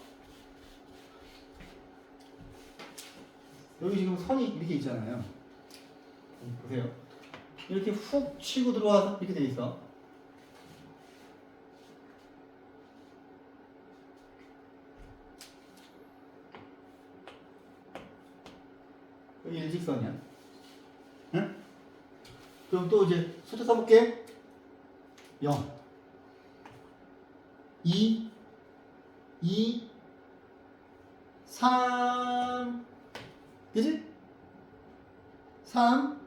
여기 지금 선이 이렇게 있잖아요. 보세요. 이렇게 훅 치고 들어와서 이렇게 돼 있어. 여기 일직선이야. 응? 그럼 또 이제 숫자 써볼게. 0, 2, 3, 그지? 3,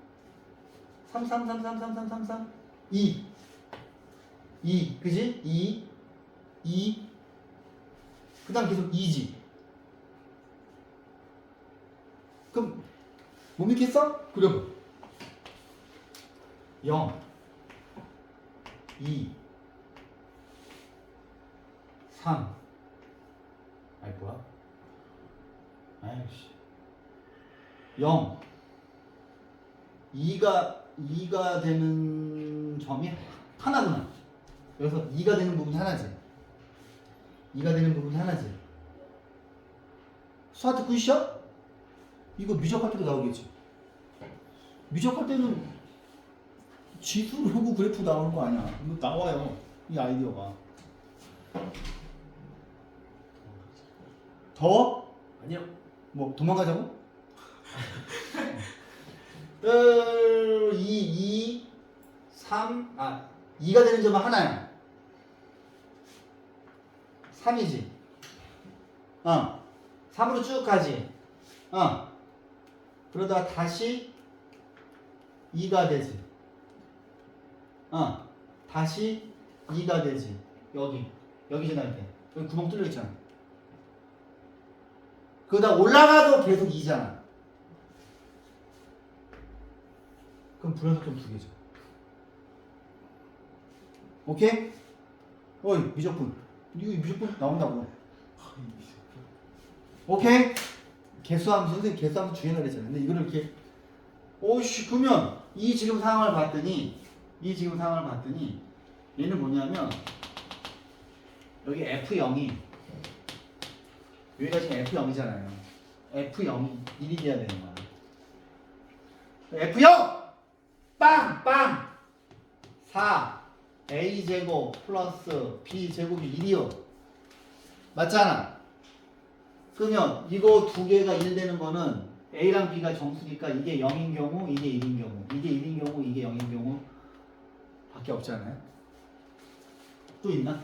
3, 3, 3, 3, 3, 3, 3, 3, 2, 그지? 2, 그 다음 계속 2지. 그럼 못 믿겠어? 그려봐. 0, 2, 3. 아이 뭐야? 아이씨. 0. 2가 되는 점이 하나구나. 여기서 2가 되는 부분이 하나지. 2가 되는 부분이 하나지. 수학 듣고 있어? 이거 미적할 때도 나오겠지. 미적할 때는 지수를 하고 그래프 나오는 거 아니야. 이거 나와요. 이 아이디어가. 더? 아니요. 뭐 도망가자고? 2, 3, 2가 되는 점은 하나야. 3이지. 3으로 쭉 가지. 그러다가 다시 2가 되지. 다시 2가 되지. 여기 지날 때. 여기 구멍 뚫려 있잖아. 그러다 올라가도 계속 2잖아. 그럼 불연속점 두 개죠. 오케이? 어이 미적분. 이거 미적분 나온다고. 오케이? 개수함수, 선생님 개수함수 중요하다 그랬잖아요. 근데 이거를 이렇게 오씨 그러면 이 지금 상황을 봤더니 얘는 뭐냐면 여기 F0이 여기가 지금 F0이잖아요. F0이 1이 돼야 되는 거야. F0! 빵! 빵! 4 A제곱 플러스 B제곱이 1이요. 맞잖아. 그러면 이거 두 개가 1 되는 거는 A랑 B가 정수니까 이게 0인 경우, 이게 1인 경우, 이게 1인 경우, 이게 0인 경우 밖에 없잖아요. 또 있나?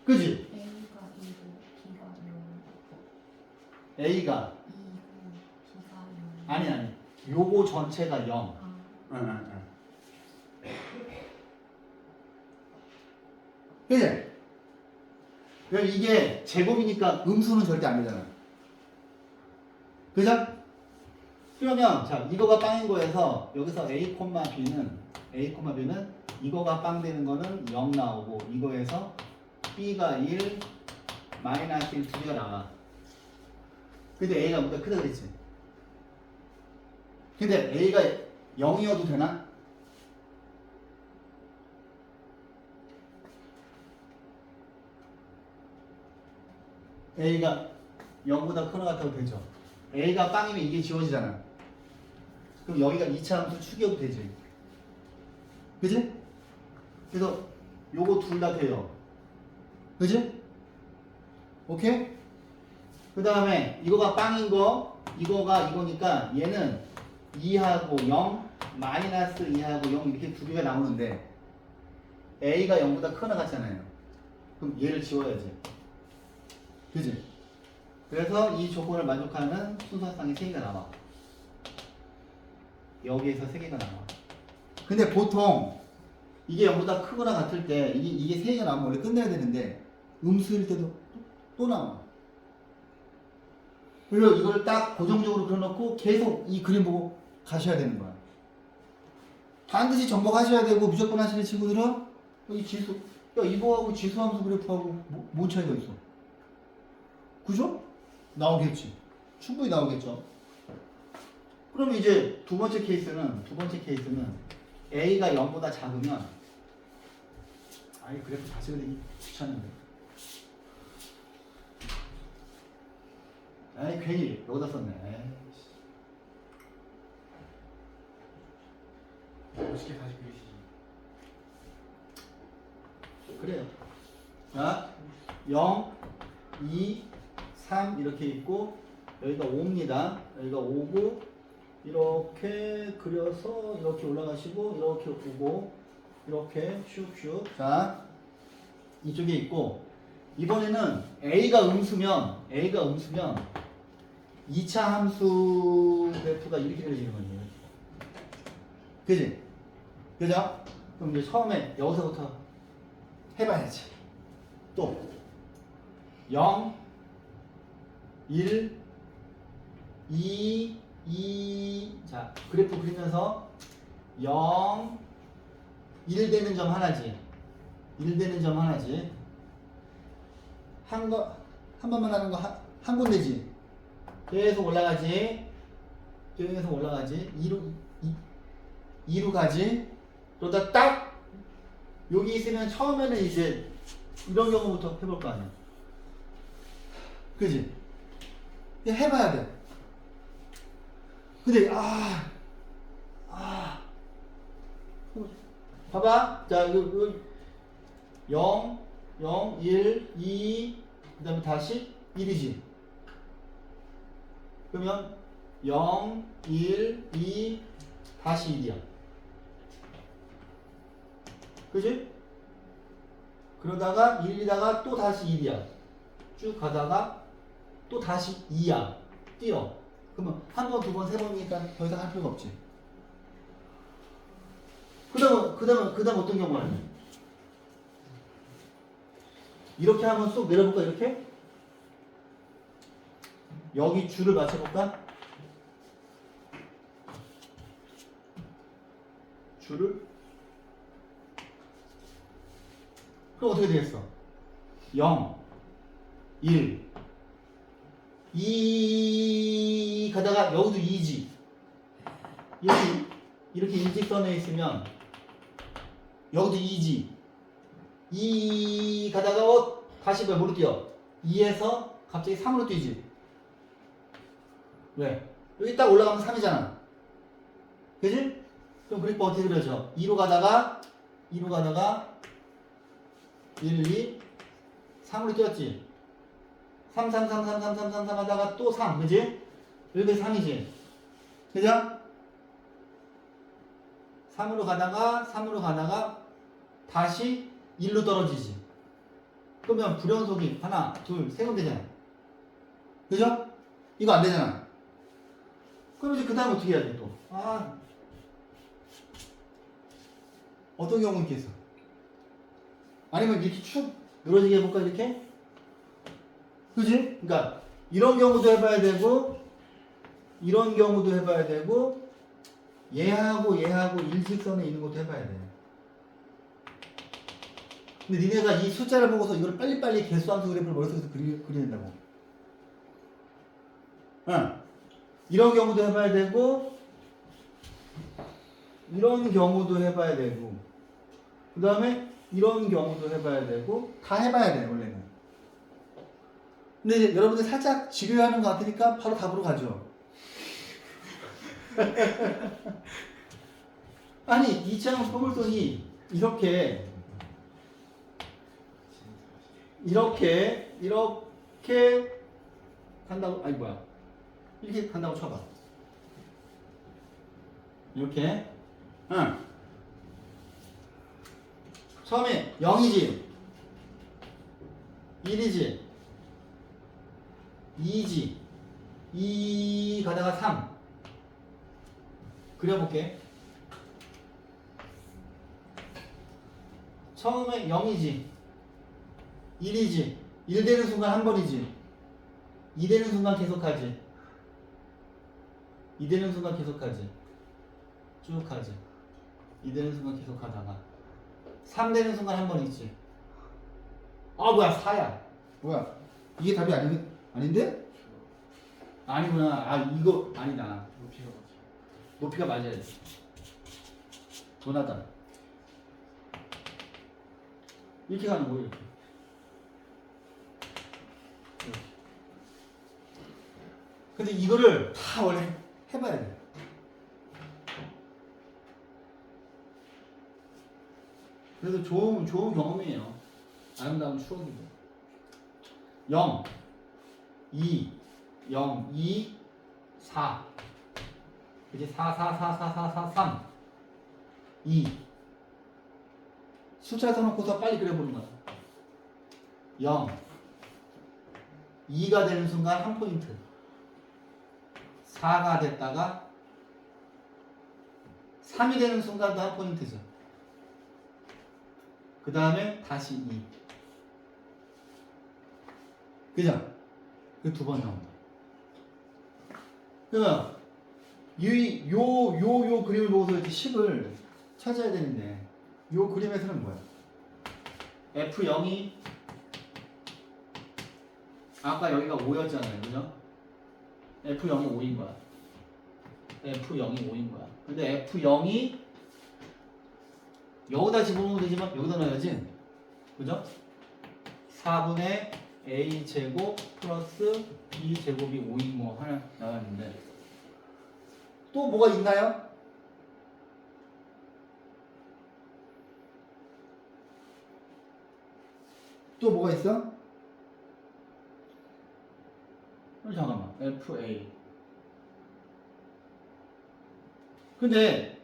그지? A가 2고 B가 0. A가 2고 B가 0. 아니 요거 전체가 0. 아, 응. 그지? 그럼 이게 제곱이니까 음수는 절대 안 되잖아. 그죠? 그러면 자 이거가 빵인 거에서 여기서 B는 이거가 빵 되는 거는 0 나오고 이거에서 B가 1 마이너스 1 두 개가 나와. 근데 A가 보다 크다 그랬지. 근데 A가 0이어도 되나? A가 0보다 크나 같아도 되죠. A가 빵이면 이게 지워지잖아. 그럼 여기가 2차 함수 축이어도 되지. 그지? 그래서 요거 둘 다 돼요. 그지? 오케이? 그 다음에 이거가 빵인 거, 이거가 이거니까 얘는 2하고 0, 마이너스 2하고 0 이렇게 두 개가 나오는데 A가 0보다 크나 같잖아요. 그럼 얘를 지워야지. 그지? 그래서 이 조건을 만족하는 순서상의 3개가 나와. 여기에서 3개가 나와. 근데 보통 이게 0보다 크거나 같을 때 이게 3개가 나오면 원래 끝내야 되는데 음수일 때도 또 나와. 그리고 이걸 딱 고정적으로 그려놓고 계속 이 그림 보고 가셔야 되는 거야. 반드시 정복하셔야 되고 무조건 하시는 친구들은 이 지수, 야 이거하고 지수함수 그래프하고 뭔 차이가 있어? 그죠? 나오겠지. 충분히 나오겠죠. 그럼 이제 두 번째 케이스는 A가 0보다 작으면 아이 그래프 다시 그리기 귀찮은데. 에이 괜히 여기다 썼네. 에이씨. 멋있게 다시 그리시지. 그래요. 자, 0, 2, 3 이렇게 있고 여기가 5입니다. 여기가 5고 이렇게 그려서 이렇게 올라가시고 이렇게 오고 이렇게 슉슉. 자, 이쪽에 있고 이번에는 A가 음수면 2차 함수 그래프가 이렇게 그려지는 거예요. 그지? 그죠? 그럼 이제 처음에 여기서부터 해봐야지. 또 0, 1, 2, 자 그래프 그리면서 0, 1 되는 점 하나지. 1 되는 점 하나지. 한 번만 하는 거 한 군데지. 계속 올라가지. 2로 가지. 그러다 딱 여기 있으면 처음에는 이제 이런 경우부터 해볼 거 아니야. 그지? 해봐야 돼. 근데 봐봐. 자 이거 0, 0, 1, 2 그 다음에 다시 1이지. 그러면 0, 1, 2 다시 1이야. 그지? 그러다가 1이다가 또 다시 1이야. 쭉 가다가 또 다시 2야. 뛰어. 그러면 한 번, 두 번, 세 번이니까 더 이상 할 필요가 없지. 그 다음 어떤 경우 하냐? 이렇게 한번 쏙 내려볼까, 이렇게? 여기 줄을 맞춰볼까? 줄을 그럼 어떻게 되겠어? 0, 1, 2 가다가 여기도 2지. 이렇게 일직선에 있으면 여기도 2지. 2 가다가 다시 뭐로 뛰어? 2에서 갑자기 3으로 뛰지. 왜? 여기 딱 올라가면 3이잖아. 그지? 그럼 그래프 어떻게 그려져? 2로 가다가 1, 2, 3으로 뛰었지. 3 하다가 또 3, 그지? 여기 3이지. 그죠? 3으로 가다가 다시 1로 떨어지지. 그러면 불연속이 하나, 둘, 세 군데잖아. 그죠? 이거 안 되잖아. 그럼 이제 그 다음 어떻게 해야 돼 또? 어떤 경우 있겠어? 아니면 이렇게 축 늘어지게 해볼까 이렇게? 그지? 그러니까 이런 경우도 해봐야 되고 이런 경우도 해봐야 되고 얘하고 일직선에 있는 것도 해봐야 돼. 근데 니네가 이 숫자를 보고서 이걸 빨리빨리 개수함수 그래프를 머릿속에서 그려낸다고. 응. 이런 경우도 해봐야 되고 이런 경우도 해봐야 되고 그 다음에 이런 경우도 해봐야 되고 다 해봐야 돼 원래는. 근데 이제 여러분들 살짝 지루해하는 것 같으니까 바로 답으로 가죠. 아니 이창훈 포물선이 이렇게 간다고 이렇게 간다고 쳐봐. 이렇게 응. 처음에 0이지 1이지 2지 2 가다가 3 그려볼게. 처음에 0이지 1이지 1 되는 순간 한 번이지 2 되는 순간 계속하지 2 되는 순간 계속하지 쭉 하지 2 되는 순간 계속하다가 3 되는 순간 한 번 있지. 뭐야 4야. 뭐야 이게 답이 아닌데? 아니구나. 이거 아니다. 높이가 맞아야지. 도나다. 이렇게 가는 거예요. 이렇게. 근데 이거를 다 원래 해봐야 돼. 그래서 좋은 경험이에요. 아름다운 추억이고. 0, 2, 0, 2, 4. 그치? 4, 3. 2. 숫자 써놓고서 빨리 그려보는 거야. 0. 2가 되는 순간 한 포인트. 4가 됐다가 3이 되는 순간도 한 포인트죠. 그 다음에 다시 2. 그죠? 그 두 번 나온다. 그러니까 요 그림을 보고서 이렇게 10을 찾아야 되는데 요 그림에서는 뭐야? F0이 아까 여기가 5였잖아요. 그죠? F0이 5인 거야. F0이 5인 거야. 근데 F0이 여기다 집어넣으면 되지만 여기다 넣어야지. 그죠? 4분의 a제곱 플러스 b제곱이 5인 뭐 하나 나왔는데 또 뭐가 있나요? 또 뭐가 있어? 잠깐만. FA. 근데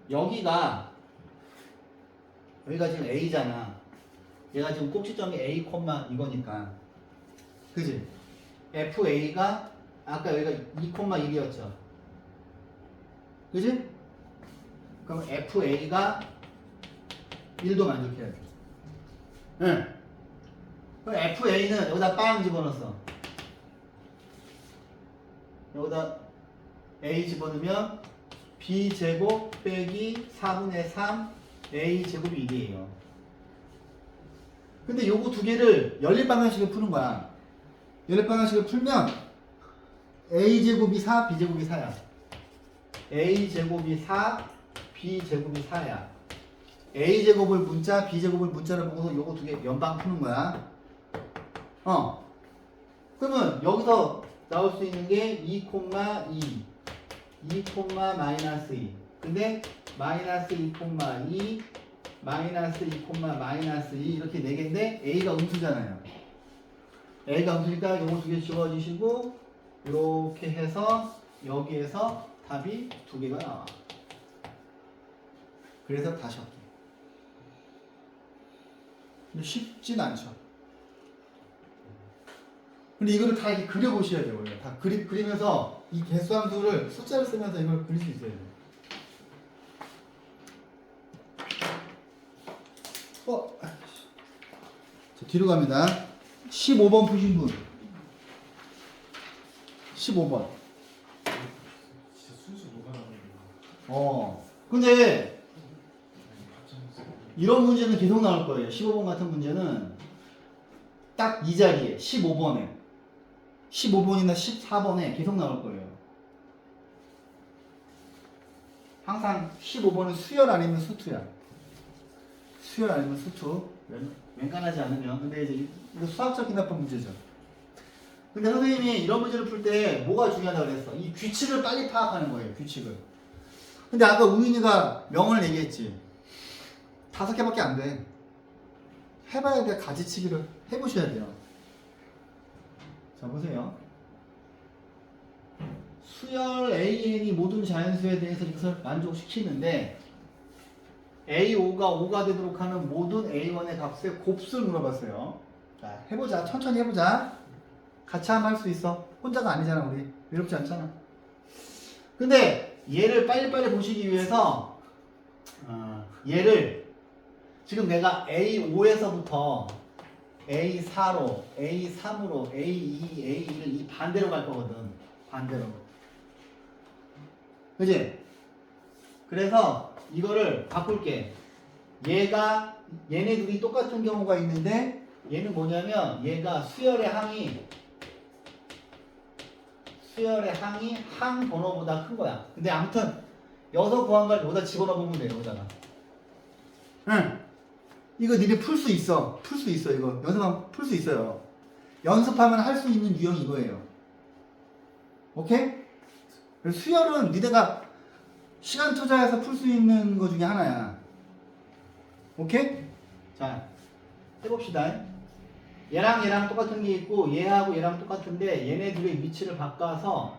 여기가 지금 A잖아. 얘가 지금 꼭지점이 A, 이거니까. 그지? FA가 아까 여기가 2,1이었죠. 그지? 그럼 FA가 1도 만족해야 돼. 응. 그럼 FA는 여기다 빵 집어넣었어. 여기다 A 집어넣으면 B제곱 빼기 4분의 3 A제곱이 1이에요. 근데 요거 두 개를 연립 방정식을 푸는 거야. 연립 방정식을 풀면 a제곱이 4, b제곱이 4야. a제곱이 4, b제곱이 4야. a제곱을 문자, b제곱을 문자로 보고서 요거 두 개 연방 푸는 거야. 그러면 여기서 나올 수 있는 게 2, 2, 마이너스 2. 근데 마이너스 2, 2, 마이너스 2, 마이너스 2 이렇게 4개인데 a가 음수잖아요. a가 음수니까 요거 두 개 지워주시고 이렇게 해서 여기에서 답이 두 개가 나와. 그래서 다시 할게. 근데 쉽진 않죠. 근데 이거를 다 이렇게 그려보셔야 돼요. 원래. 다 그리면서 이 개수함수를 숫자를 쓰면서 이걸 그릴 수 있어야 돼요. 자, 뒤로 갑니다. 15번 푸신 분. 15번. 진짜 순수 뭐가 나오는 근데 이런 문제는 계속 나올 거예요. 15번 같은 문제는 딱 이 자리에 15번에 15번이나 14번에 계속 나올 거예요. 항상 15번은 수열 아니면 수투야. 수열 아니면 수투. 웬간하지 않으면. 근데 이제 이거 수학적인 나쁜 문제죠. 근데 선생님이 이런 문제를 풀 때 뭐가 중요하다고 그랬어? 이 규칙을 빨리 파악하는 거예요. 규칙을. 근데 아까 우민이가 명언을 얘기했지. 5개밖에 안 돼. 해봐야 돼. 가지치기를 해보셔야 돼요. 자, 보세요. 수열 AN이 모든 자연수에 대해서 이것을 만족시키는데 A5가 5가 되도록 하는 모든 A1의 값의 곱수를 물어봤어요. 자, 해보자. 천천히 해보자. 같이 하면 할 수 있어. 혼자가 아니잖아, 우리. 외롭지 않잖아. 근데 얘를 빨리빨리 보시기 위해서 얘를 지금 내가 A5에서부터 A4로, A3으로, A2, A1을 이 반대로 갈 거거든. 반대로. 그지? 그래서 이거를 바꿀게. 얘네 둘이 똑같은 경우가 있는데 얘는 뭐냐면 얘가 수열의 항이 항 번호보다 큰 거야. 근데 아무튼 여기서 구한 걸 여기다 집어넣어 보면 돼요. 여기다가. 응. 이거 니네 풀 수 있어. 풀 수 있어. 이거 연습하면 풀 수 있어요. 연습하면 할 수 있는 유형이 이거예요. 오케이? 수열은 니네가 시간 투자해서 풀 수 있는 거 중에 하나야. 오케이? 자, 해봅시다. 얘랑 똑같은 게 있고 얘하고 얘랑 똑같은데 얘네 둘의 위치를 바꿔서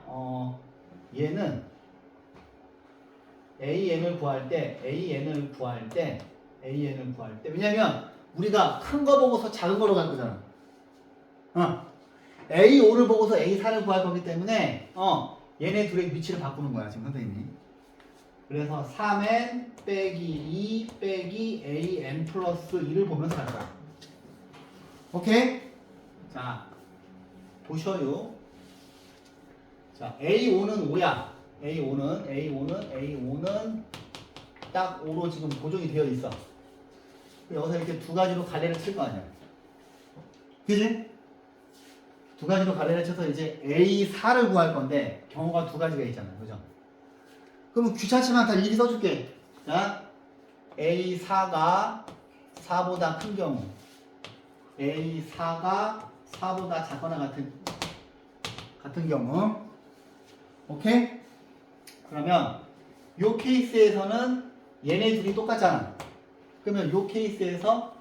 얘는 AN을 구할 때 왜냐면 우리가 큰 거 보고서 작은 거로 갈 거잖아. A5를 보고서 A4를 구할 거기 때문에 얘네 둘의 위치를 바꾸는 거야 지금 선생님이. 그래서 3n 빼기 2 빼기 an 플러스 2를 보면서 갈 거야. 오케이? 자, 보셔요. 자, A5는 5야. A5는 딱 5로 지금 고정이 되어 있어. 여기서 이렇게 두 가지로 갈래를 칠 거 아니야. 그지? 두 가지로 갈래를 쳐서 이제 A4를 구할 건데 경우가 두 가지가 있잖아. 그죠? 그러면 귀찮지만 다 일일이 써줄게. 자, A4가 4보다 큰 경우, A4가 4보다 작거나 같은 경우. 오케이? 그러면 요 케이스에서는 얘네 둘이 똑같잖아. 그러면 요 케이스에서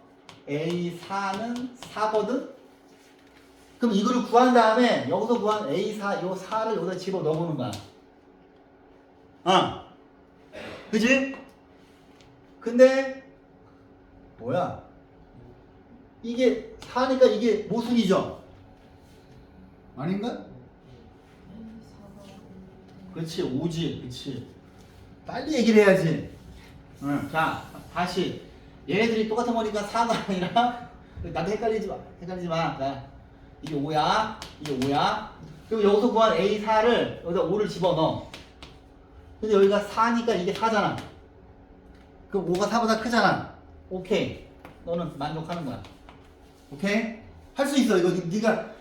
A4는 4거든? 그럼 이거를 구한 다음에 여기서 구한 A4, 요 4를 여기다 집어 넣어보는 거야. 그지? 근데 뭐야? 이게 4니까 이게 모순이죠? 아닌가? 그렇지, 5지. 그렇지. 빨리 얘기를 해야지. 자, 다시. 얘네들이 똑같은 거니까 4가 아니라 나도 헷갈리지 마. 자, 이게 5야. 그리고 여기서 구한 A4를 여기다 5를 집어넣어. 근데 여기가 4니까 이게 4잖아. 그럼 5가 4보다 크잖아. 오케이. 너는 만족하는 거야. 오케이? 할 수 있어. 이거 네가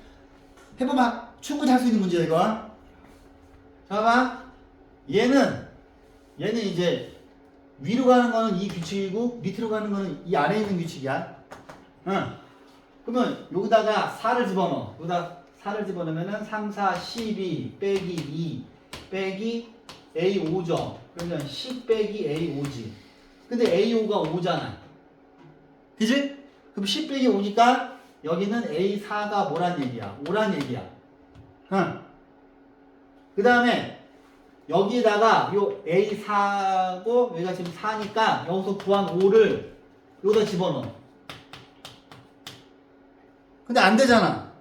해보면 충분히 할 수 있는 문제야 이거. 자, 봐봐. 얘는 이제 위로 가는 거는 이 규칙이고 밑으로 가는 거는 이 아래에 있는 규칙이야. 응. 그러면 여기다가 4를 집어넣어. 여기다 4를 집어넣으면은 3, 4, 12 빼기 2 빼기 A 5죠. 그러면 10 빼기 A 5지. 근데 A5가 5잖아. 그지? 그럼 10 빼기 5니까 여기는 A4가 뭐란 얘기야? 5란 얘기야. 응. 그 다음에 여기다가 요 A4고 여기가 지금 4니까 여기서 구한 5를 여기다 집어넣어. 근데 안 되잖아.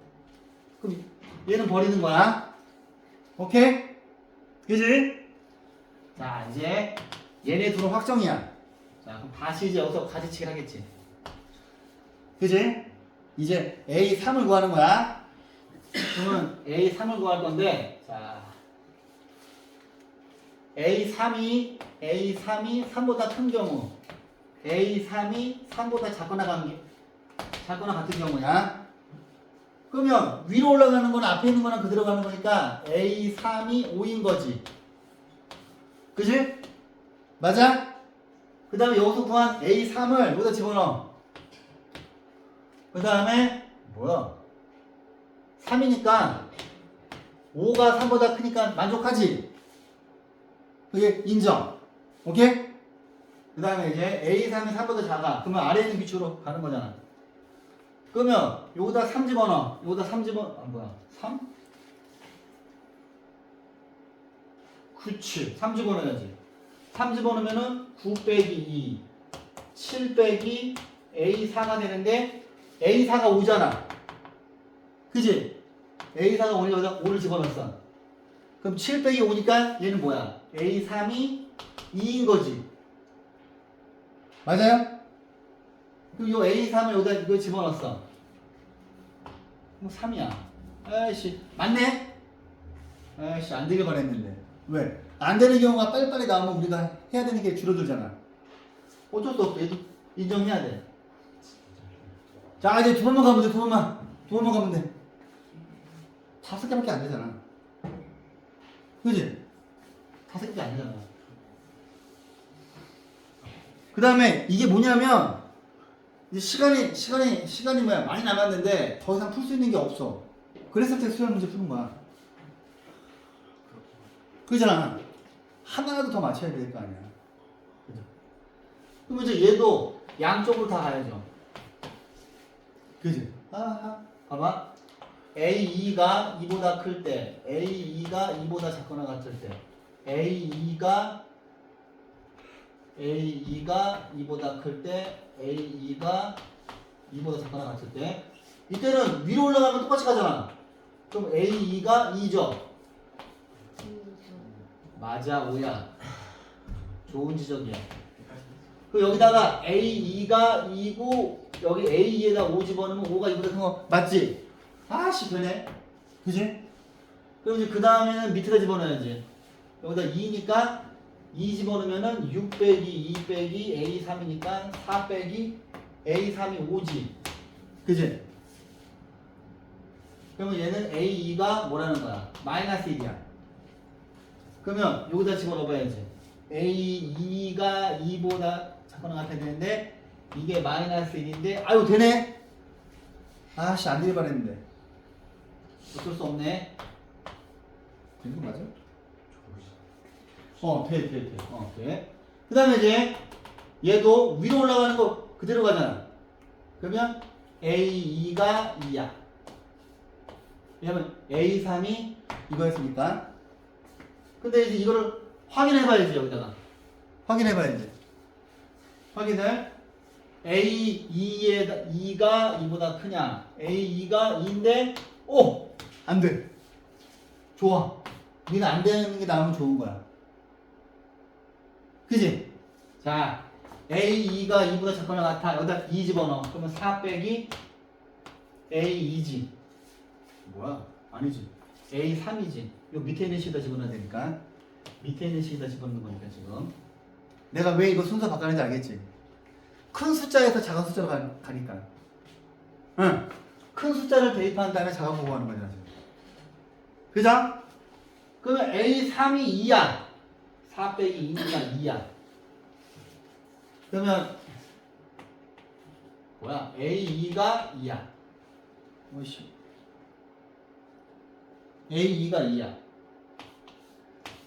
그럼 얘는 버리는 거야. 오케이? 그지? 자, 이제 얘네 둘은 확정이야. 자, 그럼 다시 이제 여기서 가지치기를 하겠지. 그지? 이제 A3을 구하는 거야. 그러면 A3을 구할 건데, 자, A3이 3보다 큰 경우, A3이 3보다 작거나 같은 경우야. 그러면 위로 올라가는 건 앞에 있는 거랑 그대로 가는 거니까 A3이 5인 거지. 그지? 맞아? 그 다음에 여기서 구한 A3을 여기다 집어넣어. 그 다음에 뭐야? 3이니까 5가 3보다 크니까 만족하지? 그게 인정. 오케이? 그 다음에 이제 A3이 3보다 작아. 그러면 아래에 있는 규칙으로 가는 거잖아. 그러면 여기다 3 집어넣어. 여기다 3 뭐야? 3? 그치. 3 집어넣어야지. 3 집어넣으면은 9 빼기 2, 7 빼기 A4가 되는데 A4가 5잖아. 그지? A4가 5니까 여기다 5를 집어넣었어. 그럼 7 빼기 5니까 얘는 뭐야? A3이 2인 거지. 맞아요? 그럼 요 A3을 여기다 이거 집어넣었어. 그럼 3이야. 아이씨, 맞네? 아이씨, 안 되길 바랬는데. 왜? 안 되는 경우가 빨리빨리 나오면 우리가 해야 되는 게 줄어들잖아. 어쩔 수 없어. 얘도 인정해야 돼. 자, 이제 두 번만 가면 돼, 두 번만. 두 번만 가면 돼. 5개밖에 안 되잖아. 그지? 5개 안 되잖아. 그 다음에 이게 뭐냐면, 이제 시간이 뭐야? 많이 남았는데, 더 이상 풀 수 있는 게 없어. 그랬을 때 수열 문제 푸는 거야. 그잖아. 하나라도 더 맞춰야 될 거 아니야. 그죠? 그럼 이제 얘도 양쪽으로 다 가야죠. 그지? 아하. 봐봐. A2가 2보다 클 때, A2가 2보다 작거나 같을 때, A2가 2보다 클 때, A2가 2보다 작거나 같을 때, 이때는 위로 올라가면 똑같이 가잖아. 그럼 A2가 2죠. 맞아, 5야. 좋은 지적이야. 그 여기다가 A2가 2고 여기 A2에다 5 집어넣으면 5가 2보다 큰 거 맞지? 아씨 변해. 그지? 그럼 이제 그 다음에는 밑에다 집어넣어야지. 여기다 2니까 2 집어넣으면은 6 빼기 2 빼기 A3이니까 4 빼기 A3이 5지. 그지? 그러면 얘는 A2가 뭐라는 거야? 마이너스 1이야. 그러면 여기다 집어넣어봐야지. A2가 2보다 작거나 같아야 되는데 이게 마이너스 1인데 아유 되네. 아씨 안 되길 바랬는데 어쩔 수 없네. 되는 거 맞아? 돼. 그 다음에 이제 얘도 위로 올라가는 거 그대로 가잖아. 그러면 A2가 2야. 왜냐면 A3이 이거였으니까. 근데 이제 이거를 확인해봐야지. 여기다가 확인해봐야지. 확인을 A2에 2가 2보다 크냐? A2가 2인데 오! 안 돼. 좋아. 네가 안 되는 게 나오면 좋은 거야. 그지? 자, A2가 2보다 작거나 같아. 여기다 2 집어넣어. 그러면 4 빼기 A2지. 뭐야? 아니지. A3이지. 요 밑에 있는 식에다 집어넣어야 되니까. 밑에 있는 식에다 집어넣는 거니까 지금. 내가 왜 이거 순서 바꾸는지 알겠지? 큰 숫자에서 작은 숫자로 가니까. 응. 큰 숫자를 대입한 다음에 작은 거 구하는 거잖아. 지금. 그죠? 그러면 A3이 2야. 4 빼기 2니까 2야. 그러면 뭐야? A2가 2야. 오이씨. A2가 2야.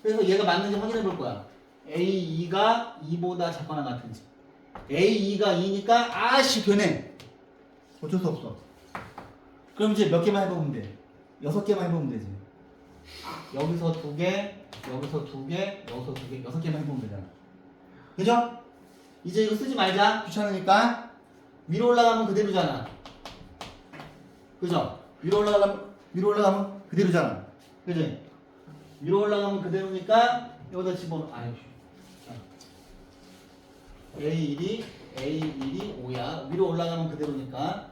그래서 얘가 맞는지 확인해 볼 거야. A2가 2보다 작거나 같은지. A2가 2니까 아씨 되네. 어쩔 수 없어. 그럼 이제 몇 개만 해보면 돼. 6개만 해보면 되지. 여기서 2개, 여기서 2개, 여기서 2개, 6개만 해보면 되잖아. 그죠? 이제 이거 쓰지 말자. 귀찮으니까. 위로 올라가면 그대로잖아. 그죠? 위로 올라가면 그대로잖아. 그지? 위로 올라가면 그대로니까 여기다 집어넣어. 아유. A1이 5야. 위로 올라가면 그대로니까.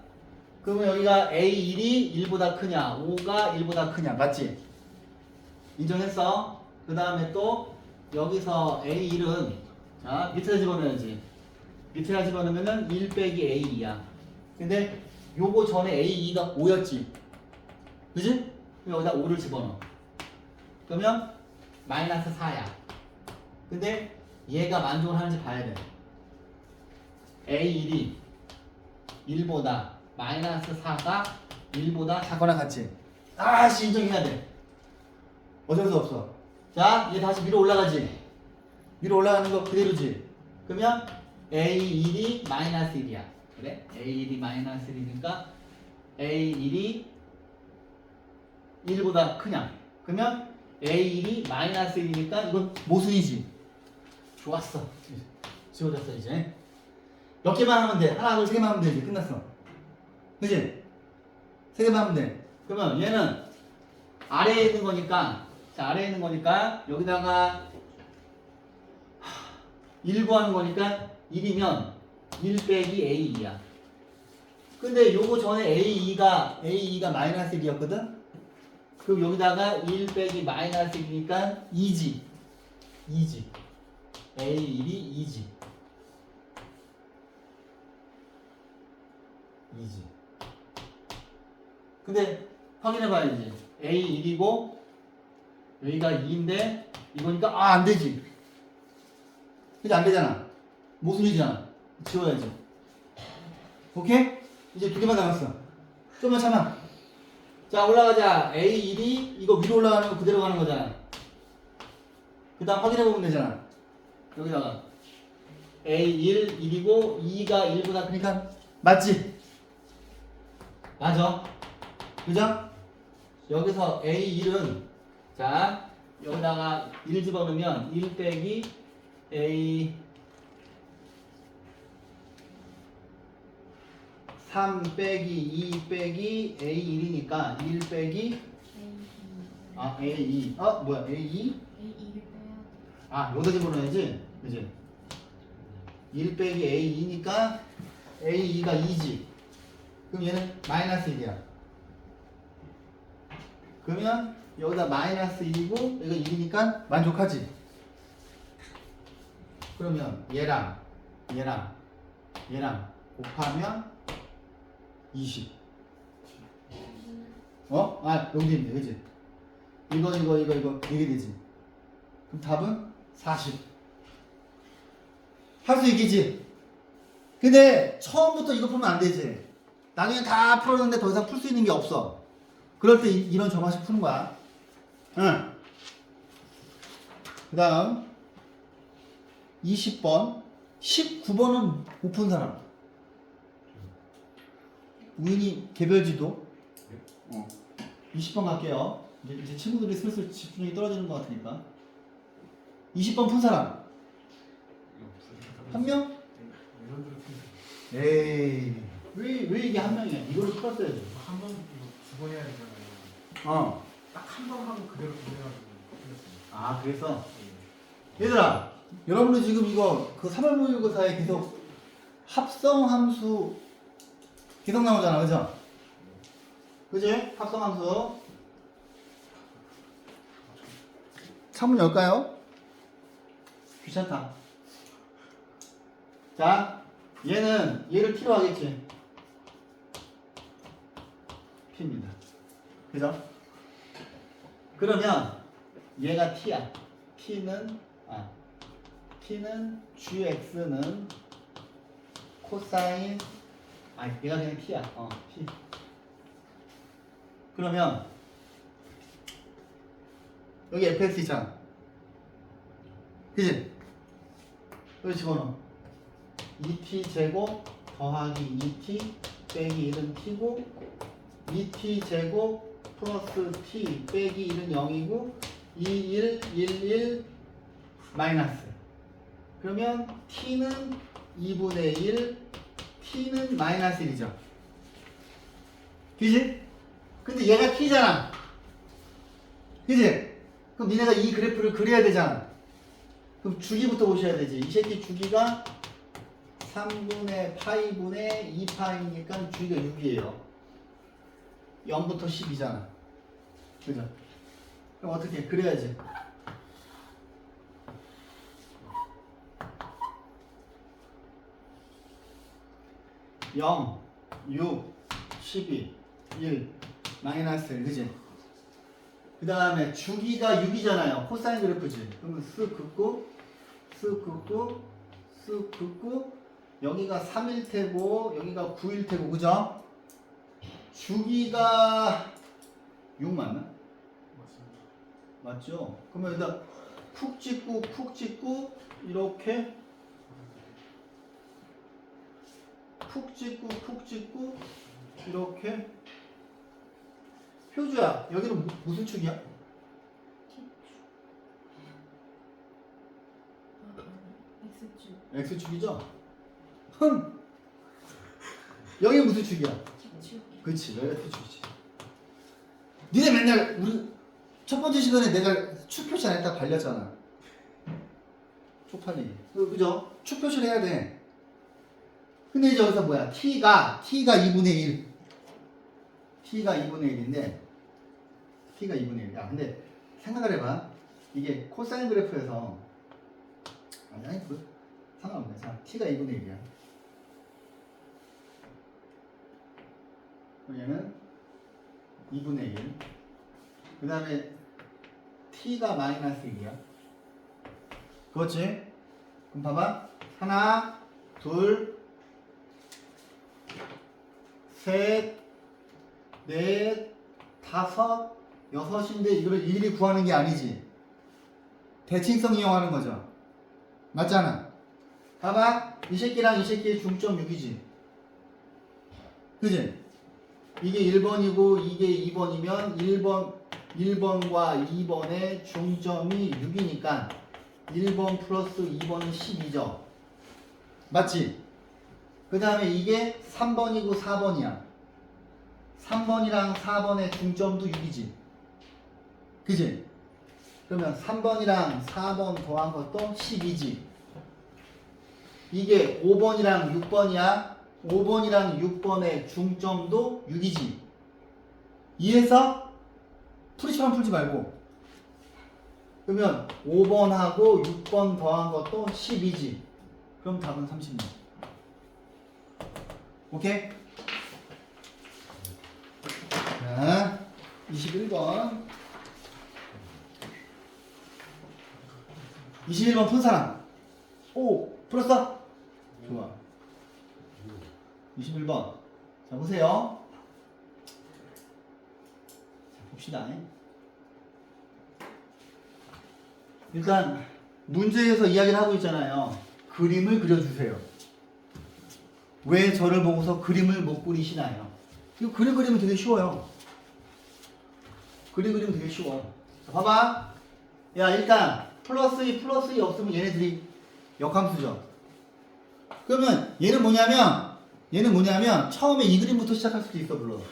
그러면 여기가 A1이 1보다 크냐, 5가 1보다 크냐, 맞지? 인정했어? 그 다음에 또 여기서 A1은 자 밑에다 집어넣어야지. 밑에다 집어넣으면은 1 빼기 A2야. 근데 요거 전에 A2가 5였지. 그지? 그럼 여기다 5를 집어넣어. 그러면 마이너스 4야. 근데 얘가 만족을 하는지 봐야 돼. A1이 1보다 마이너스 4가 1보다 작거나 같지? 다시 인정해야 돼. 어쩔 수 없어. 자, 얘 다시 위로 올라가지. 위로 올라가는 거 그대로지. 그러면 A1이 마이너스 1이야. 그래? A1이 마이너스 1이니까 A1이 1보다 크냐? 그러면 A1이 마이너스 1이니까 이건 모순이지. 좋았어. 지워졌어 이제. 몇 개만 하면 돼. 하나, 둘, 세 개만 하면 돼. 이제 끝났어. 그치? 세 개만 하면 돼. 그러면 얘는 아래에 있는 거니까, 자, 아래에 있는 거니까, 여기다가 1 구하는 거니까 1이면 1 빼기 A2야. 근데 요거 전에 A2가 마이너스 1이었거든? 그럼 여기다가 1 빼기 마이너스 1이니까 2지. 2지. A1이 2지. 2지. 근데 확인해봐야지. A1이고 여기가 2인데 이거니까 안되지. 그치 안되잖아. 모순이잖아. 지워야지. 오케이? 이제 2개만 남았어. 좀만 참아. 자 올라가자. A1이 이거 위로 올라가는 거 그대로 가는 거잖아. 그 다음 확인해보면 되잖아. 여기다가 A1 1이고 2가 1보다 크니까 맞지? 맞아. 그죠? 여기서 A1은 자 여기다가 1 집어넣으면 1 빼기 A 3 빼기 2 빼기 A1이니까 1 빼기 A2 뭐야 A2? A2를 빼야 돼. 여기다 집어넣어야지. 그지? 1 빼기 A2니까 A2가 2지. 그럼 얘는 마이너스 1이야. 그러면 여기다 마이너스 1이고 여기가 1이니까 만족하지. 그러면 얘랑 곱하면 20. 여기 있네. 그치? 이거 이게 되지. 그럼 답은 40. 할 수 있겠지? 근데 처음부터 이거 풀면 안 되지. 나중에 다 풀었는데 더 이상 풀 수 있는 게 없어. 그럴 때 이런 정화식 푸는 거야. 응. 그 다음 20번 19번은 못 푼 사람. 우인이 개별지도 20번 갈게요. 이제 친구들이 슬슬 집중력이 떨어지는 것 같으니까 20번 푼 사람 한 명? 에이 왜 이게 한 명이야? 이걸로 풀었어야지. 한 번, 두 번 해야 되잖아요. 딱 한 번 하고 그대로 보내가지고. 그래서 얘들아 여러분들 지금 이거 그 3월 모의고사에 계속 합성함수 계속 나오잖아. 그죠? 그지? 합성함수 창문 열까요? 귀찮다. 자 얘를 t로 하겠지. t입니다. 그죠? 그러면 얘가 t야. t는 gx는 코사인 얘가 그냥 t야. t. 그러면 여기 fx 있잖아. 그지? 여기 집어넣어. 2t 제곱 더하기 2t 빼기 1은 t고 2t 제곱 플러스 t 빼기 1은 0이고 2, 1, 1, 1 마이너스. 그러면 t는 2분의 1, t는 마이너스 1이죠. 그지? 근데 얘가 t잖아. 그지? 그럼 니네가 이 그래프를 그려야 되잖아. 그럼 주기부터 보셔야 되지. 이 새끼 주기가 3분의 파이분의 2파이니까 주기가 6이에요. 0부터 10이잖아. 그죠? 그럼 어떻게 그래야지? (0) 6 12 1 마이너스 1 그지? 그 다음에 주기가 6이잖아요. 코사인 그래프지. 그러면 쓱 긋고 쓱 긋고 쓱 긋고 여기가 3일 테고 여기가 9일 테고 그죠? 주기가 6 맞나? 맞습니다. 맞죠? 그러면 일단 푹 찍고 이렇게 푹 찍고 이렇게 효주야 여기는 무슨 축이야? X축. X축이죠? 여기 무슨 축이야? T축. 그치 여기가 T축이지. 니네 맨날 우리 첫 번째 시간에 내가 축 표시 안 했다 발렸잖아. 쪽팔리게. 그죠? 축 표시를 해야 돼. 근데 이제 여기서 뭐야? T가 2분의 1. T가 2분의 1인데 T가 2분의 1이야. 근데 생각을 해봐. 이게 코사인 그래프에서 아니 상관없네. 자, T가 2분의 1이야. 얘는 2분의 1. 그 다음에 T가 마이너스 1이야. 그렇지? 그럼 봐봐. 하나, 둘, 셋, 넷, 다섯, 여섯인데 이거를 일일이 구하는 게 아니지. 대칭성 이용하는 거죠. 맞잖아. 봐봐. 이 새끼랑 이 새끼의 중점 6이지. 그지? 이게 1번이고 이게 2번이면 1번과 2번의 중점이 6이니까 1번 플러스 2번은 12죠. 맞지? 그 다음에 이게 3번이고 4번이야. 3번이랑 4번의 중점도 6이지. 그지? 그러면 3번이랑 4번 더한 것도 12지. 이게 5번이랑 6번이야. 5번이랑 6번의 중점도 6이지. 이해해서? 풀이처럼 풀지 말고. 그러면 5번하고 6번 더한 것도 12지. 그럼 답은 30번. 오케이? 자, 21번. 21번 푼 사람. 오, 풀었어? 좋아. 21번. 자, 보세요. 자, 봅시다. 일단, 문제에서 이야기를 하고 있잖아요. 그림을 그려주세요. 왜 저를 보고서 그림을 못 그리시나요? 이거 그림 그리면 되게 쉬워요. 그림 그리면 되게 쉬워. 자, 봐봐. 야, 일단, 플러스 2 없으면 얘네들이 역함수죠. 그러면 얘는 뭐냐면 처음에 이 그림부터 시작할 수도 있어. 물론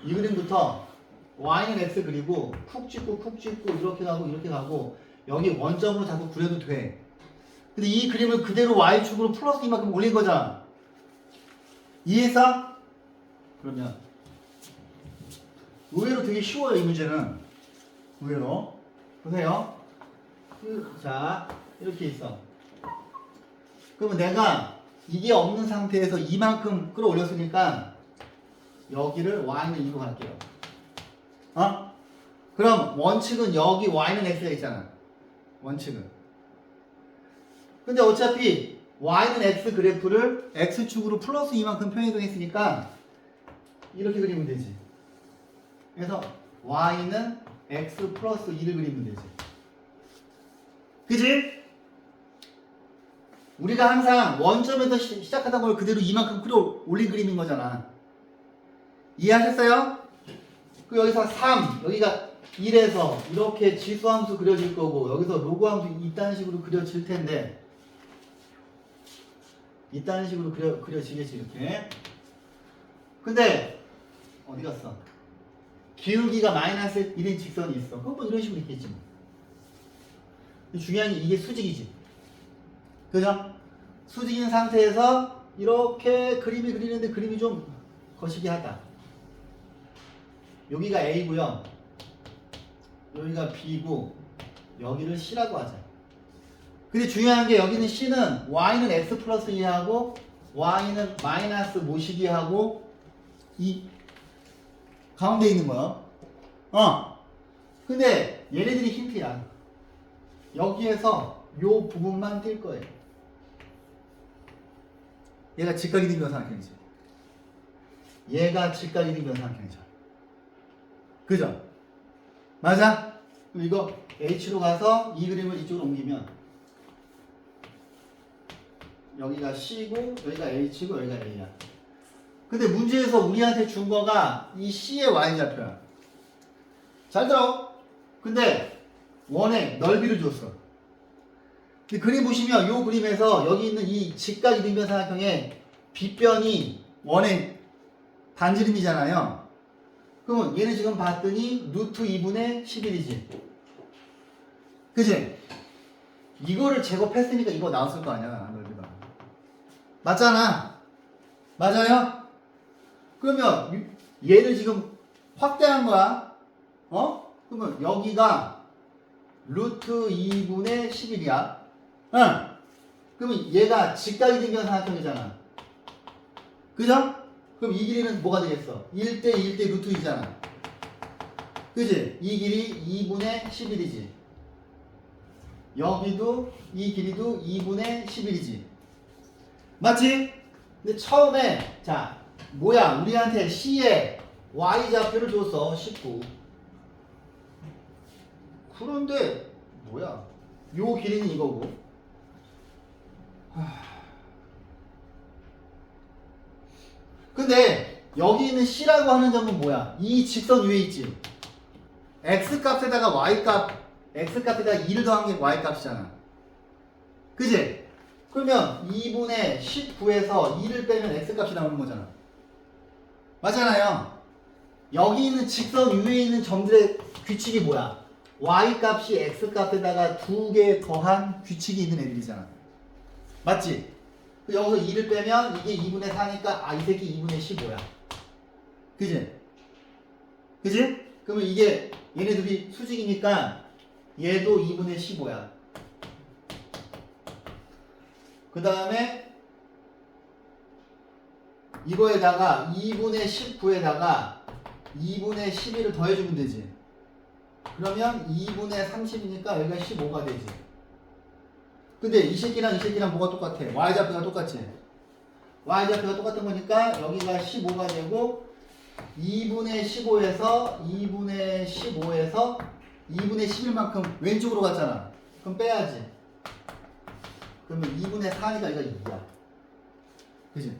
이 그림부터 y는 x 그리고 쿡 찍고 이렇게 가고 여기 원점으로 자꾸 그려도 돼. 근데 이 그림을 그대로 y축으로 플러스 이만큼 올린 거잖아. 이해했어? 그러면 의외로 되게 쉬워요. 이 문제는 의외로. 보세요. 자, 이렇게 있어. 그러면 내가 이게 없는 상태에서 이만큼 끌어올렸으니까 여기를 y는 2로 갈게요. 어? 그럼 원칙은 여기 y는 x가 있잖아. 원칙은. 근데 어차피 y는 x 그래프를 x축으로 플러스 2만큼 평행이동했으니까 이렇게 그리면 되지. 그래서 y는 x 플러스 2를 그리면 되지. 그지? 우리가 항상 원점에서 시작하던 걸 그대로 이만큼 끌어올린 그림인 거잖아. 이해하셨어요? 그 여기서 3, 여기가 1에서 이렇게 지수함수 그려질 거고 여기서 로그함수 이딴 식으로 그려질 텐데 이딴 식으로 그려지겠지 이렇게. 근데 어디 갔어? 기울기가 마이너스 1인 직선이 있어. 그럼 뭐 이런 식으로 있겠지 뭐. 중요한 게 이게 수직이지. 그죠? 수직인 상태에서 이렇게 그림이 그리는데 그림이 좀 거시기 하다. 여기가 A고요. 여기가 B고 여기를 C라고 하자. 근데 중요한 게 여기는 C는 Y는 X 플러스 2하고 Y는 마이너스 모시기 하고 이 가운데 있는 거야. 근데 얘네들이 힌트야. 여기에서 요 부분만 뛸 거예요. 얘가 직각이 된 변상학형이지. 얘가 직각이 된 변상학형이죠. 그죠? 맞아? 그럼 이거 H로 가서 이 그림을 이쪽으로 옮기면 여기가 C고 여기가 H고 여기가 A야. 근데 문제에서 우리한테 준 거가 이 C의 Y좌표야. 잘 들어. 근데 원의 넓이를 줬어. 근데 그림 보시면 이 그림에서 여기 있는 이 직각 이등변삼각형의 빗변이 원의 반지름이잖아요. 그러면 얘는 지금 봤더니 루트 2분의 11이지. 그치? 이거를 제곱했으니까 이거 나왔을 거 아니야, 넓이가. 맞잖아. 맞아요? 그러면 얘를 지금 확대한 거야. 그러면 여기가 루트 2분의 11이야. 응. 그러면 얘가 직각이 된 변삼각형이잖아. 그죠? 그럼 이 길이는 뭐가 되겠어? 1대 1대 루트 2잖아. 그지? 이 길이 2분의 11이지. 여기도 이 길이도 2분의 11이지. 맞지? 근데 처음에 자 뭐야? 우리한테 C의 Y좌표를 줬어. 19. 그런데 뭐야? 요 길이는 이거고. 근데 여기 있는 C라고 하는 점은 뭐야? 이 직선 위에 있지. X값에다가 Y값, X값에다가 2를 더한 게 Y값이잖아. 그지? 그러면 2분의 19에서 2를 빼면 X값이 나오는 거잖아. 맞잖아요. 여기 있는 직선 위에 있는 점들의 규칙이 뭐야? Y값이 X값에다가 2개 더한 규칙이 있는 애들이잖아. 맞지? 여기서 2를 빼면 이게 2분의 4니까 이 새끼 2분의 15야. 그지? 그지? 그러면 이게 얘네들이 수직이니까 얘도 2분의 15야. 그 다음에 이거에다가 2분의 19에다가 2분의 12를 더해주면 되지. 그러면 2분의 30이니까 여기가 15가 되지. 근데 이 새끼랑 뭐가 똑같아? Y좌표가 똑같지? Y좌표가 똑같은 거니까 여기가 15가 되고 2분의 15에서 2분의 15에서 2분의 11만큼 왼쪽으로 갔잖아. 그럼 빼야지. 그러면 2분의 4니까 여기가 2야. 그치?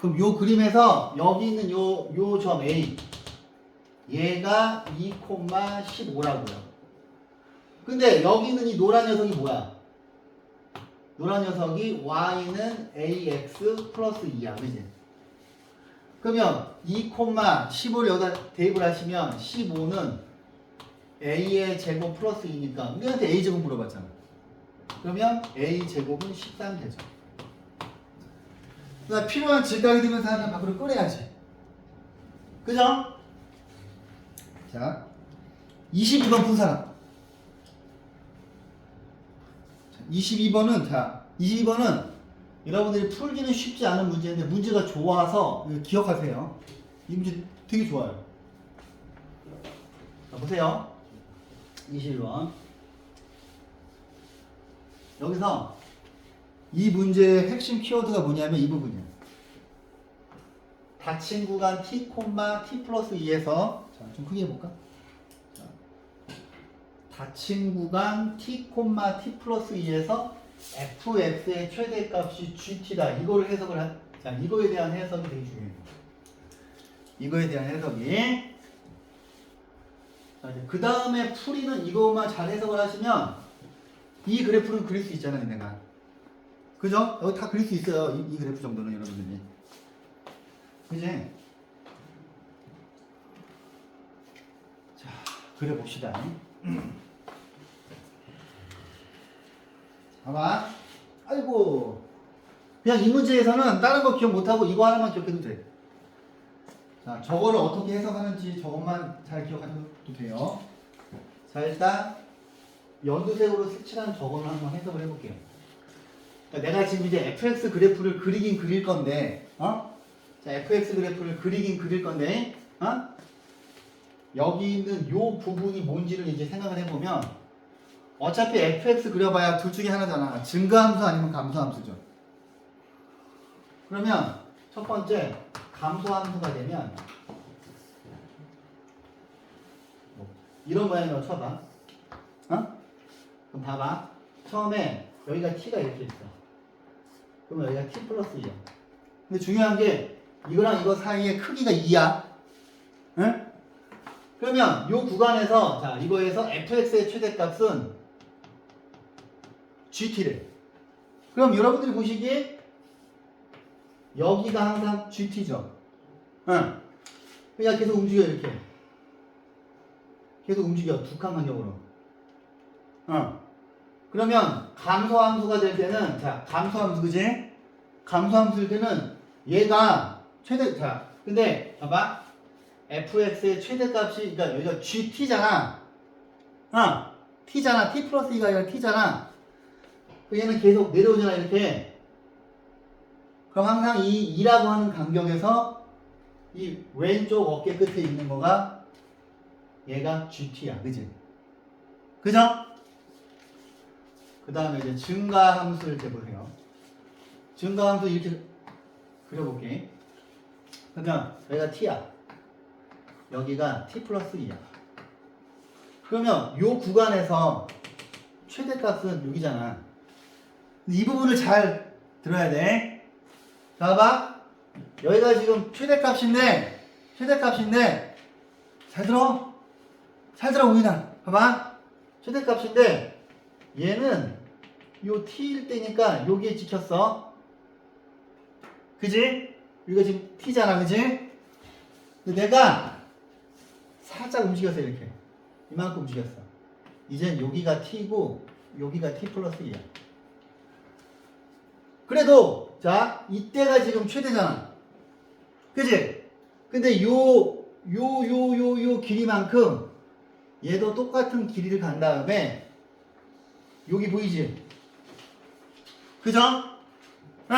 그럼 요 그림에서 여기 있는 요 점 A 얘가 2,15라고요. 근데 여기 있는 이 노란 녀석이 뭐야? 노란 녀석이 y는 ax 플러스 2야. 그지? 그러면 2,15를 여기다 대입을 하시면 15는 a의 제곱 플러스 2니까 우리한테 a제곱 물어봤잖아. 그러면 a제곱은 13 되죠. 그러니까 필요한 직각이 되면 사람은 밖으로 꺼내야지. 그죠? 자, 22번 푼 사람. 22번은 여러분들이 풀기는 쉽지 않은 문제인데 문제가 좋아서 기억하세요. 이 문제 되게 좋아요. 자, 보세요. 21번. 여기서 이 문제의 핵심 키워드가 뭐냐면 이 부분이에요. 닫힌 구간 t, t 플러스 2에서 자, 좀 크게 해볼까? 자, 닫힌 구간 t, t 플러스 2에서 fx의 최대값이 gt다. 이거를 해석을 자, 이거에 대한 해석이 되게 중요해요. 이거에 대한 해석이. 그 다음에 풀이는 이것만 잘 해석을 하시면 이 그래프는 그릴 수 있잖아요, 내가. 그죠? 여기 다 그릴 수 있어요. 이 그래프 정도는 여러분들이. 그지? 자, 그려봅시다. 봐봐. 아이고. 그냥 이 문제에서는 다른 거 기억 못하고 이거 하나만 기억해도 돼. 자, 저거를 어떻게 해석하는지 저것만 잘 기억하셔도 돼요. 자, 일단 연두색으로 색칠한 저거를 한번 해석을 해볼게요. 그러니까 내가 지금 이제 fx 그래프를 그리긴 그릴 건데, 자, fx 그래프를 그리긴 그릴 건데, 여기 있는 요 부분이 뭔지를 이제 생각을 해보면, 어차피 fx 그려봐야 둘 중에 하나잖아. 증가함수 아니면 감소함수죠. 그러면 첫 번째 감소함수가 되면 이런 모양으로 쳐봐. 그럼 봐봐. 처음에 여기가 t가 이렇게 있어. 그러면 여기가 t 플러스 2야. 근데 중요한 게 이거랑 이거 사이의 크기가 2야. 응? 그러면 이 구간에서 자 이거에서 fx의 최대값은 gt래. 그럼 여러분들이 보시기에 여기가 항상 gt죠. 응. 그냥 계속 움직여 이렇게. 계속 움직여 두 칸간격으로. 그러면 감소함수가 될 때는 자 감소함수 그지? 감소함수일 때는 얘가 최대 자 근데 봐봐 fx의 최대값이 그러니까 여기가 gt잖아. t잖아. t 플러스 2가 아니라 t잖아. 그 얘는 계속 내려오잖아 이렇게. 그럼 항상 이 2라고 하는 간격에서 이 왼쪽 어깨 끝에 있는 거가 얘가 gt야. 그지? 그죠? 그 다음에 이제 증가함수를 재보세요. 증가함수 이렇게 그려볼게. 그러면 여기가 t야. 여기가 t 플러스 2야. 그러면 요 구간에서 최대값은 여기잖아. 이 부분을 잘 들어야 돼. 자, 봐봐. 여기가 지금 최대값인데 잘 들어. 잘 들어, 우민아. 봐봐. 최대값인데 얘는 요 t일 때니까 여기에 찍혔어. 그지? 여기가 지금 t잖아. 그지? 근데 내가 살짝 움직였어. 이렇게. 이만큼 움직였어. 이젠 여기가 t고 여기가 t 플러스 2야. 그래도 자 이때가 지금 최대잖아. 그지? 근데 요 길이만큼 얘도 똑같은 길이를 간 다음에 여기 보이지? 그죠? 응.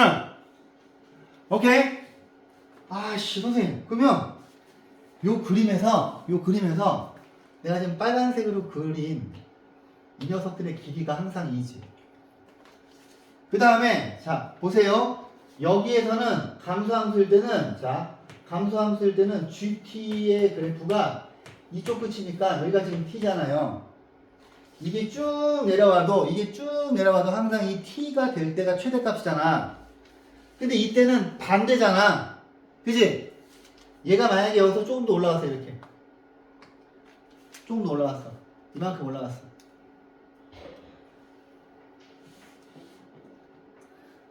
오케이? 아씨 선생님 그러면 요 그림에서 내가 지금 빨간색으로 그린 이 녀석들의 길이가 항상 2지. 그 다음에 자 보세요. 여기에서는 감소함수일 때는 GT의 그래프가 이쪽 끝이니까 여기가 지금 T잖아요. 이게 쭉 내려와도 항상 이 T가 될 때가 최대값이잖아. 근데 이때는 반대잖아. 그지? 얘가 만약에 여기서 조금 더 올라갔어. 이렇게 조금 더 올라갔어. 이만큼 올라갔어.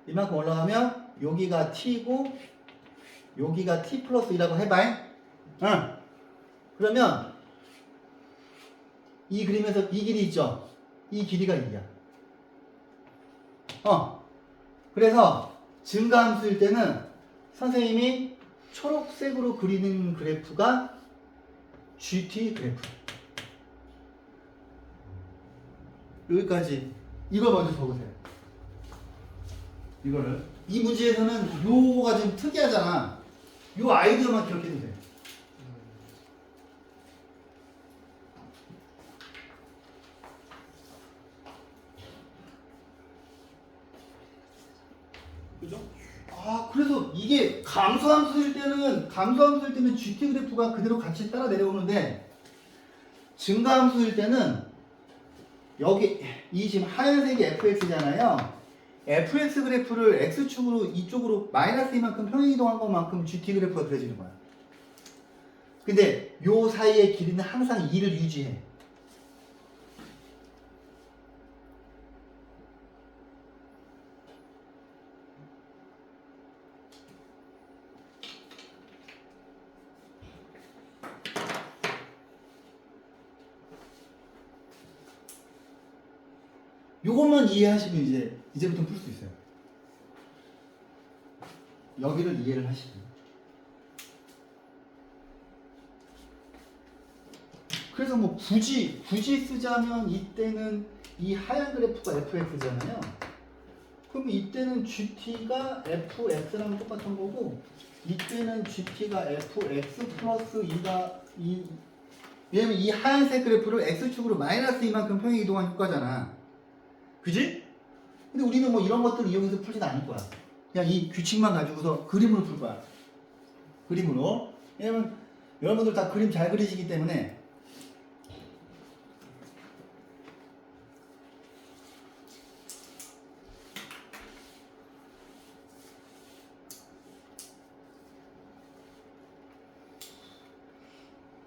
이만큼 올라가면 여기가 t고 여기가 t 플러스 2라고 해봐. 응. 그러면 이 그림에서 이 길이 있죠? 이 길이가 2야. 그래서 증가함수일 때는 선생님이 초록색으로 그리는 그래프가 GT 그래프. 여기까지 이걸 먼저 적으세요. 이거를 이 문제에서는 요거가 좀 특이하잖아. 요 아이디어만 기억해도 돼. 그죠? 아, 그래서 이게 감소함수일 때는 GT 그래프가 그대로 같이 따라 내려오는데 증가함수일 때는 여기 이 지금 하얀색이 fx잖아요. fx 그래프를 x축으로 이쪽으로 마이너스 이만큼 평행 이동한 것만큼 GT 그래프가 그려지는 거야. 근데 요 사이의 길이는 항상 2를 유지해. 요것만 이해하시면 이제부터 풀 수 있어요. 여기를 이해를 하시면. 그래서 뭐 굳이 쓰자면 이때는 이 하얀 그래프가 fx잖아요. 그럼 이때는 gt가 fx랑 똑같은 거고 이때는 gt가 fx 플러스 2가 왜냐면 이 하얀색 그래프를 x축으로 마이너스 이만큼 평행 이동한 효과잖아. 그지? 근데 우리는 뭐 이런 것들을 이용해서 풀진 않을 거야. 그냥 이 규칙만 가지고서 그림으로 풀 거야. 그림으로. 왜냐면 여러분들 다 그림 잘 그리시기 때문에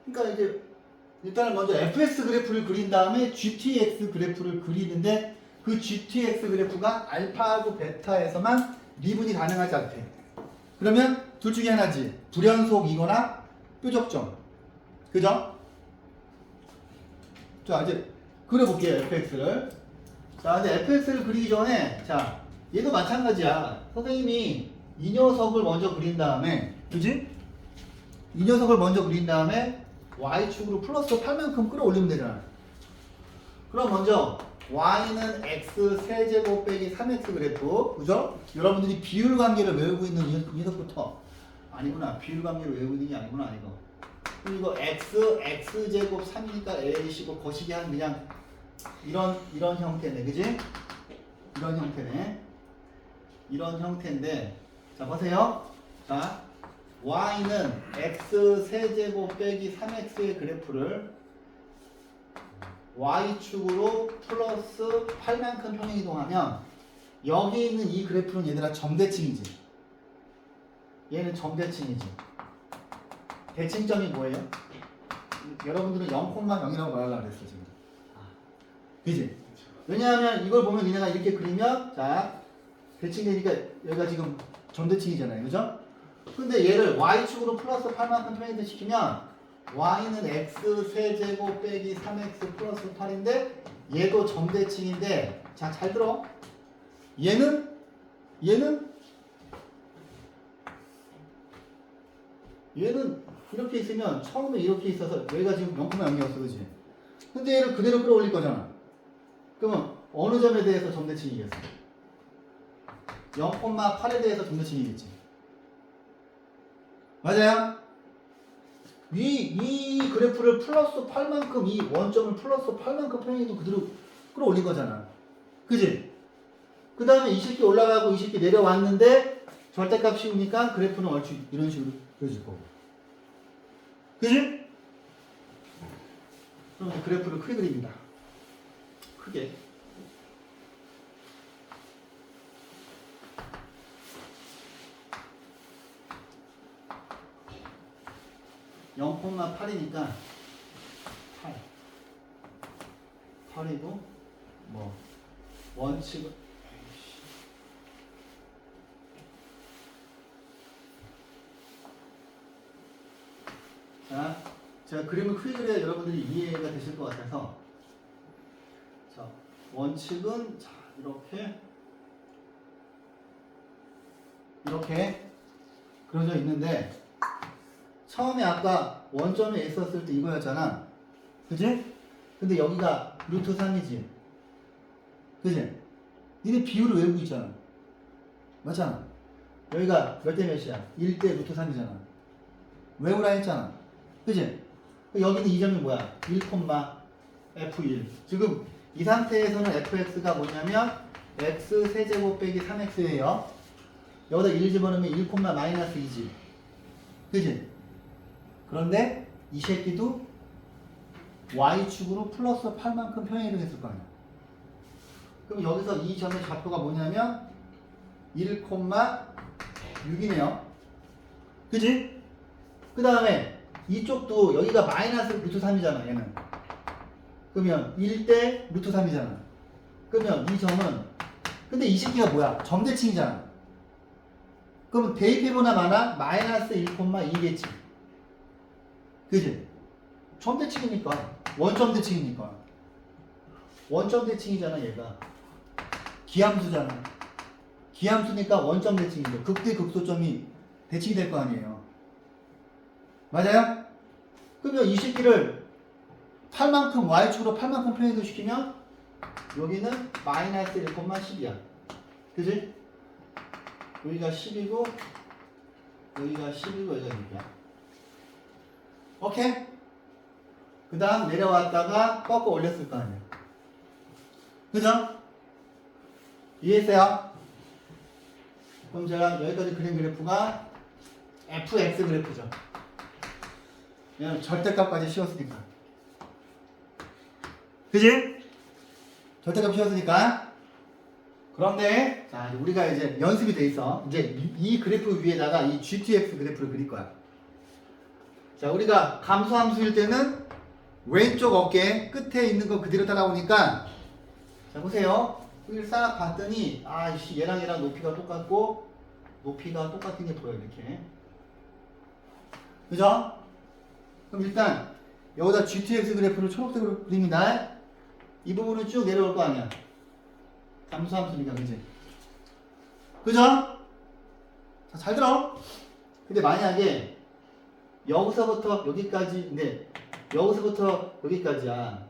그러니까 이제 일단은 먼저 fx 그래프를 그린 다음에 gtx 그래프를 그리는데 그 gtx 그래프가 알파하고 베타에서만 미분이 가능하지 않대. 그러면 둘 중에 하나지. 불연속이거나 뾰족점. 그죠? 자, 이제 그려볼게요, fx를. 자, 근데 fx를 그리기 전에, 자, 얘도 마찬가지야. 선생님이 이 녀석을 먼저 그린 다음에, 그지? 이 녀석을 먼저 그린 다음에 y축으로 플러스 8만큼 끌어올리면 되잖아. 그럼 먼저 y는 x 세제곱 빼기 3x 그래프, 그죠? 여러분들이 비율 관계를 외우고 있는 이 녀석부터 아니구나. 비율 관계를 외우고 있는 게 아니구나, 이거. 그리고 x제곱 3이니까 a시고 거시기 한 그냥 이런 형태네, 그지? 이런 형태네. 이런 형태인데, 자, 보세요. 자, y는 x 세제곱 빼기 3x의 그래프를 y축으로 플러스 8만큼 평행 이동하면 여기 있는 이 그래프는 얘들아 점대칭이지. 얘는 점대칭이지. 대칭점이 뭐예요? 여러분들은 0,0이라고 말하려고 그랬어 지금. 그지? 왜냐하면 이걸 보면 니네가 이렇게 그리면 자 대칭되니까 여기가 지금 점대칭이잖아요. 그죠? 근데 얘를 y축으로 플러스 8만큼 평행 시키면 y는 x 세제곱 빼기 3x 플러스 8인데 얘도 점대칭인데 자 잘 들어. 얘는 이렇게 있으면 처음에 이렇게 있어서 여기가 지금 0,0이었어, 그지? 근데 얘를 그대로 끌어올릴 거잖아. 그러면 어느 점에 대해서 점대칭이겠어? 0,8에 대해서 점대칭이겠지. 맞아요? 이 그래프를 플러스 8만큼 이 원점을 플러스 8만큼 평행해도 그대로 끌어올린 거잖아. 그지? 그 다음에 이 새끼 올라가고 이 새끼 내려왔는데 절대값 씌우니까 그래프는 얼추 이런 식으로 그려질 거고. 그지? 그럼 이제 그래프를 크게 그립니다. 크게. (0,8이니까) 8이고 뭐 원칙은 자, 제가 그림을 크게 그려야 여러분들이 이해가 되실 것 같아서 자, 원칙은 자, 이렇게 그려져 있는데 처음에 아까 원점에 있었을 때 이거였잖아. 그지? 근데 여기가 루트 3이지. 그지? 니네 비율을 외우고 있잖아. 맞잖아. 여기가 몇 대 몇이야? 1대 루트 3이잖아. 외우라 했잖아. 그지? 여기는 이 점이 뭐야? 1,f1. 지금 이 상태에서는 fx가 뭐냐면 x 세제곱 빼기 3x예요. 여기다 1 집어넣으면 1, 마이너스 2지. 그지? 그런데 이 새끼도 y축으로 플러스 8만큼 평행이동 했을 거 아니야. 그럼 여기서 이 점의 좌표가 뭐냐면 1,6이네요. 그지? 그 다음에 이쪽도 여기가 마이너스 루트 3이잖아 얘는. 그러면 1대 루트 3이잖아. 그러면 이 점은 근데 이 새끼가 뭐야? 점대칭이잖아. 그러면 대입해보나 마나 마이너스 1,2겠지. 그지? 점대칭이니까 원점대칭이니까 원점대칭이잖아 얘가. 기함수잖아. 기함수니까 원점대칭이죠. 극대 극소점이 대칭이 될 거 아니에요. 맞아요? 그러면 이 새끼를 8만큼 y축으로 8만큼 평행도 시키면 여기는 마이너스 1,10이야. 그지? 여기가 10이고 여기가 10이고 여기가 6이야. 오케이? 그 다음 내려왔다가 꺾어 올렸을 거 아니야. 그죠? 이해했어요? 그럼 제가 여기까지 그린 그래프가 fx 그래프죠. 왜냐면 절대값까지 씌웠으니까. 그지? 절대값 씌웠으니까. 그런데 자 우리가 이제 연습이 돼 있어. 이제 이 그래프 위에다가 이 GTX 그래프를 그릴 거야. 자 우리가 감소함수일 때는 왼쪽 어깨 끝에 있는 거 그대로 따라오니까 자 보세요. 여기 싹 봤더니 아이씨 얘랑 높이가 똑같고 높이가 똑같은 게 보여 이렇게. 그죠? 그럼 일단 여기다 GTX 그래프를 초록색으로 그립니다. 이 부분은 쭉 내려올 거 아니야. 감소함수니까 그지? 그죠? 자, 잘 들어. 근데 만약에 여기서부터 여기까지 근데 여기서부터 여기까지야.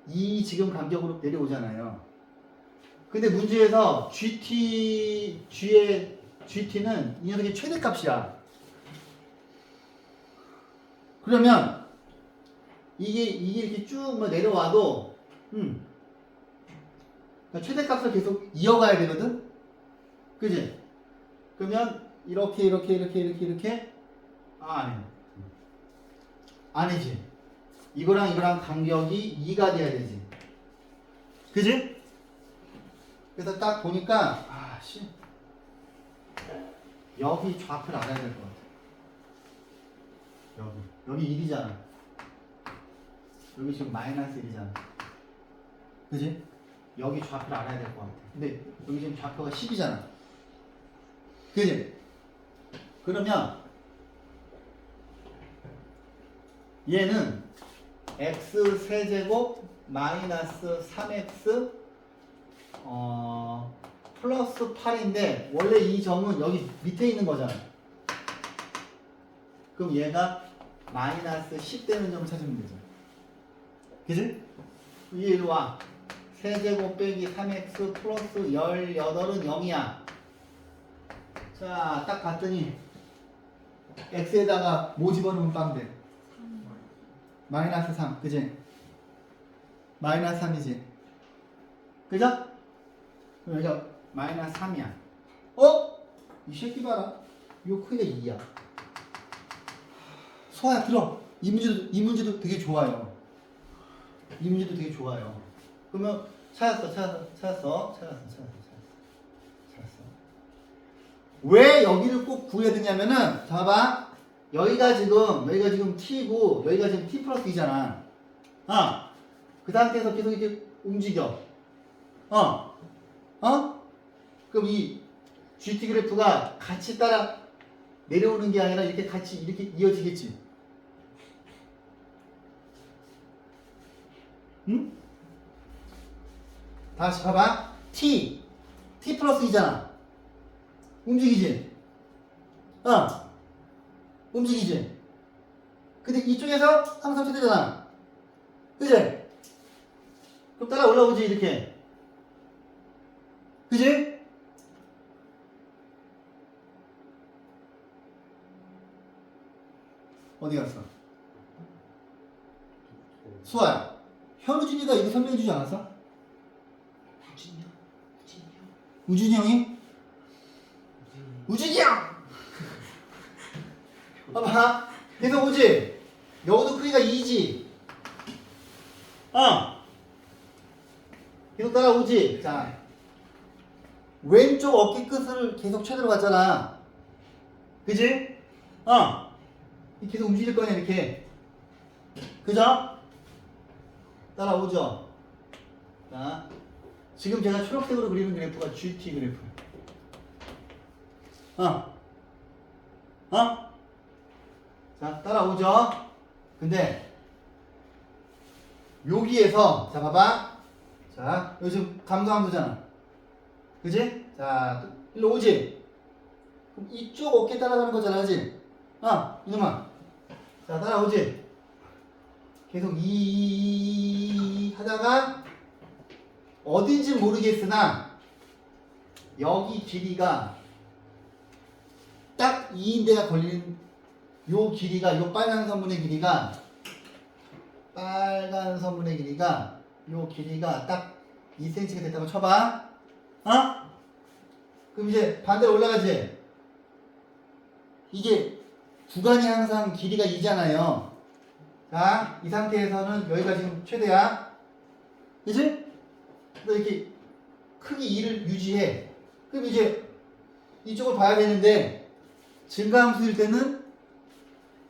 이 지금 간격으로 내려오잖아요. 근데 문제에서 GT는 이 녀석의 최대값이야. 그러면 이게 이렇게 쭉 내려와도 그러니까 최대값을 계속 이어가야 되거든. 그지? 그러면 이렇게 아니지. 이거랑 간격이 2가 돼야 되지. 그지? 그래서 딱 보니까 여기 좌표를 알아야 될 것 같아. 여기 1이잖아. 여기 지금 마이너스 1이잖아. 그지? 여기 좌표를 알아야 될 것 같아. 근데 여기 지금 좌표가 10이잖아. 그지? 그러면 얘는 x 세제곱 마이너스 3x 플러스 8인데 원래 이 점은 여기 밑에 있는 거잖아. 그럼 얘가 마이너스 10 되는 점을 찾으면 되죠. 그지? 위에 이리 와. 세제곱 빼기 3x 플러스 18은 0이야. 자, 딱 봤더니 x에다가 뭐 집어넣으면 빵 돼? 마이너스 3, 그지? 마이너스 3이지? 그죠? 그럼 여기가 마이너스 3이야. 이 새끼 봐라. 요 크기가 2야. 소아야 들어. 이 문제도 되게 좋아요. 이 문제도 되게 좋아요. 그러면 찾았어. 왜 여기를 꼭 구해야 되냐면은 봐봐. 여기가 지금 t고 여기가 지금 t 플러스 2잖아. 그 상태에서 계속 이렇게 움직여. 그럼 이 GT 그래프가 같이 따라 내려오는 게 아니라 이렇게 같이 이렇게 이어지겠지. 응? 다시 봐봐. t 플러스 2잖아. 움직이지? 움직이지? 근데 이쪽에서 항상 최대잖아. 그지? 그럼 따라 올라오지 이렇게. 그지? 어디 갔어? 수아야, 현우진이가 이거 설명해주지 않았어? 우준이 형이? 우주기야! 봐봐. 계속 오지? 여기도 크기가 2지? 계속 따라오지? 자, 왼쪽 어깨 끝을 계속 최대로 갔잖아. 그지? 계속 움직일 거냐, 이렇게. 그죠? 따라오죠? 자, 지금 제가 초록색으로 그리는 그래프가 GT 그래프. 자, 따라오죠? 근데, 여기에서, 자, 봐봐. 자, 여기 지금 감소함수잖아. 그지? 자, 일로 오지? 그럼 이쪽 어깨 따라가는 거잖아, 그지? 이놈아. 자, 따라오지? 계속 하다가, 어딘지 모르겠으나, 여기 길이가 딱 2인대가 걸리는 요 길이가, 요 빨간 선분의 길이가 요 길이가 딱 2cm가 됐다고 쳐봐. 그럼 이제 반대로 올라가지. 이게 구간이 항상 길이가 2잖아요. 자, 이 상태에서는 여기가 지금 최대야. 그치? 너 이렇게 크기 2를 유지해. 그럼 이제 이쪽을 봐야 되는데 증가함수일 때는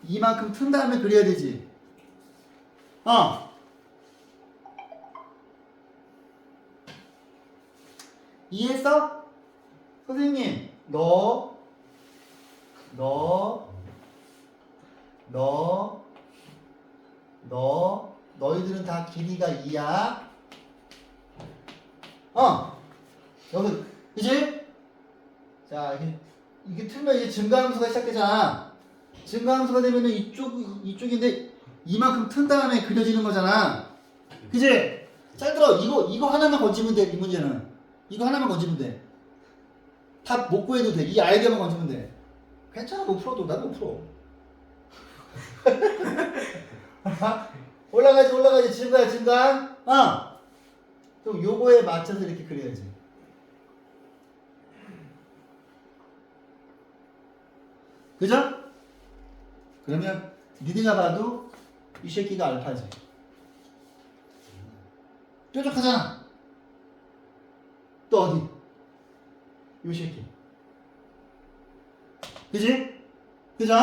이만큼 튼 다음에 그려야 되지. 이해했어? 선생님, 너희들은 다 길이가 2야. 여기, 그치? 자, 이게 틀면 이제 증가함수가 시작되잖아. 증가함수가 되면은 이쪽인데 이만큼 튼 다음에 그려지는 거잖아. 그치? 잘 들어. 이거 하나만 건지면 돼, 이 문제는. 이거 하나만 건지면 돼. 답 못 구해도 돼. 이 아이디어만 건지면 돼. 괜찮아, 못 풀어도. 나도 못 풀어. 올라가지. 증가. 그럼 요거에 맞춰서 이렇게 그려야지. 그죠? 그러면 니네가 봐도 이 새끼가 알파지. 뾰족하잖아. 또 어디? 요 새끼. 그지? 그죠?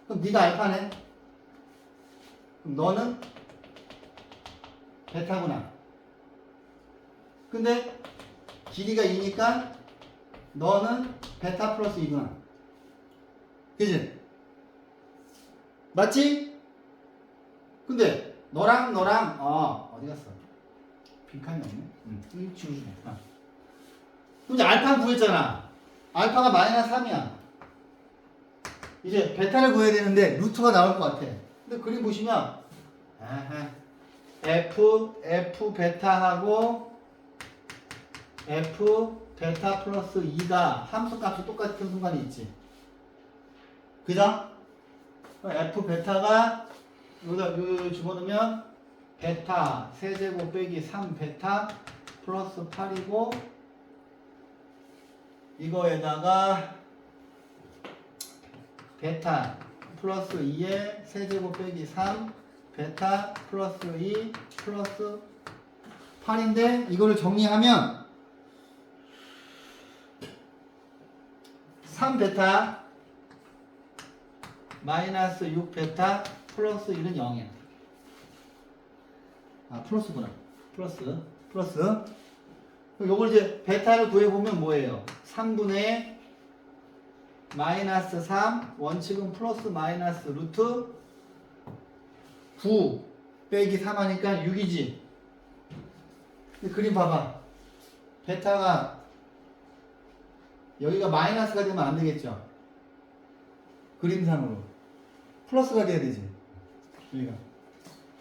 그럼 네가 알파네. 그럼 너는 베타구나. 근데 길이가 2니까 너는 베타 플러스 2구나. 그지? 맞지? 근데 너랑 어디 갔어? 빈칸이 없네? 응, 지워주네. 그럼 이제 알파 구했잖아. 알파가 마이너스 3이야. 이제 베타를 구해야 되는데 루트가 나올 것 같아. 근데 그림 보시면 F 베타하고 F 베타 플러스 2가 함수값이 똑같은 순간이 있지. 그죠? F 베타가 여기다 집어넣으면 베타 세제곱 빼기 3 베타 플러스 8이고 이거에다가 베타 플러스 2에 세제곱 빼기 3 베타 플러스 2 플러스 8인데 이거를 정리하면 3 베타 마이너스 6 베타 플러스 1은 0이야. 플러스구나. 플러스. 요걸 이제 베타를 구해보면 뭐예요? 3분의 마이너스 3 원칙은 플러스 마이너스 루트 9 빼기 3 하니까 6이지. 근데 그림 봐봐. 베타가 여기가 마이너스가 되면 안 되겠죠? 그림상으로 플러스가 돼야 되지. 여기가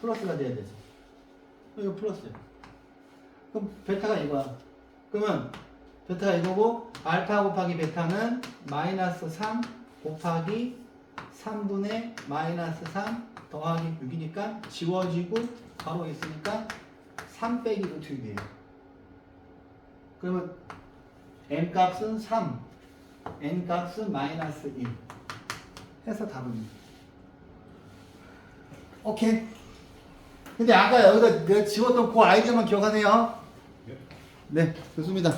플러스가 돼야 되지. 이거 플러스야. 그럼 베타가 이거야. 그러면 베타가 이거고 알파 곱하기 베타는 마이너스 3 곱하기 3분의 마이너스 3 더하기 6이니까 지워지고 바로 있으니까 3 빼기 루트 6이에요. 그러면 m 값은 3 n 값은 마이너스 1 해서 답은 오케이. 근데 아까 여기다 내가 지웠던 그 아이디어만 기억하네요. 네, 좋습니다.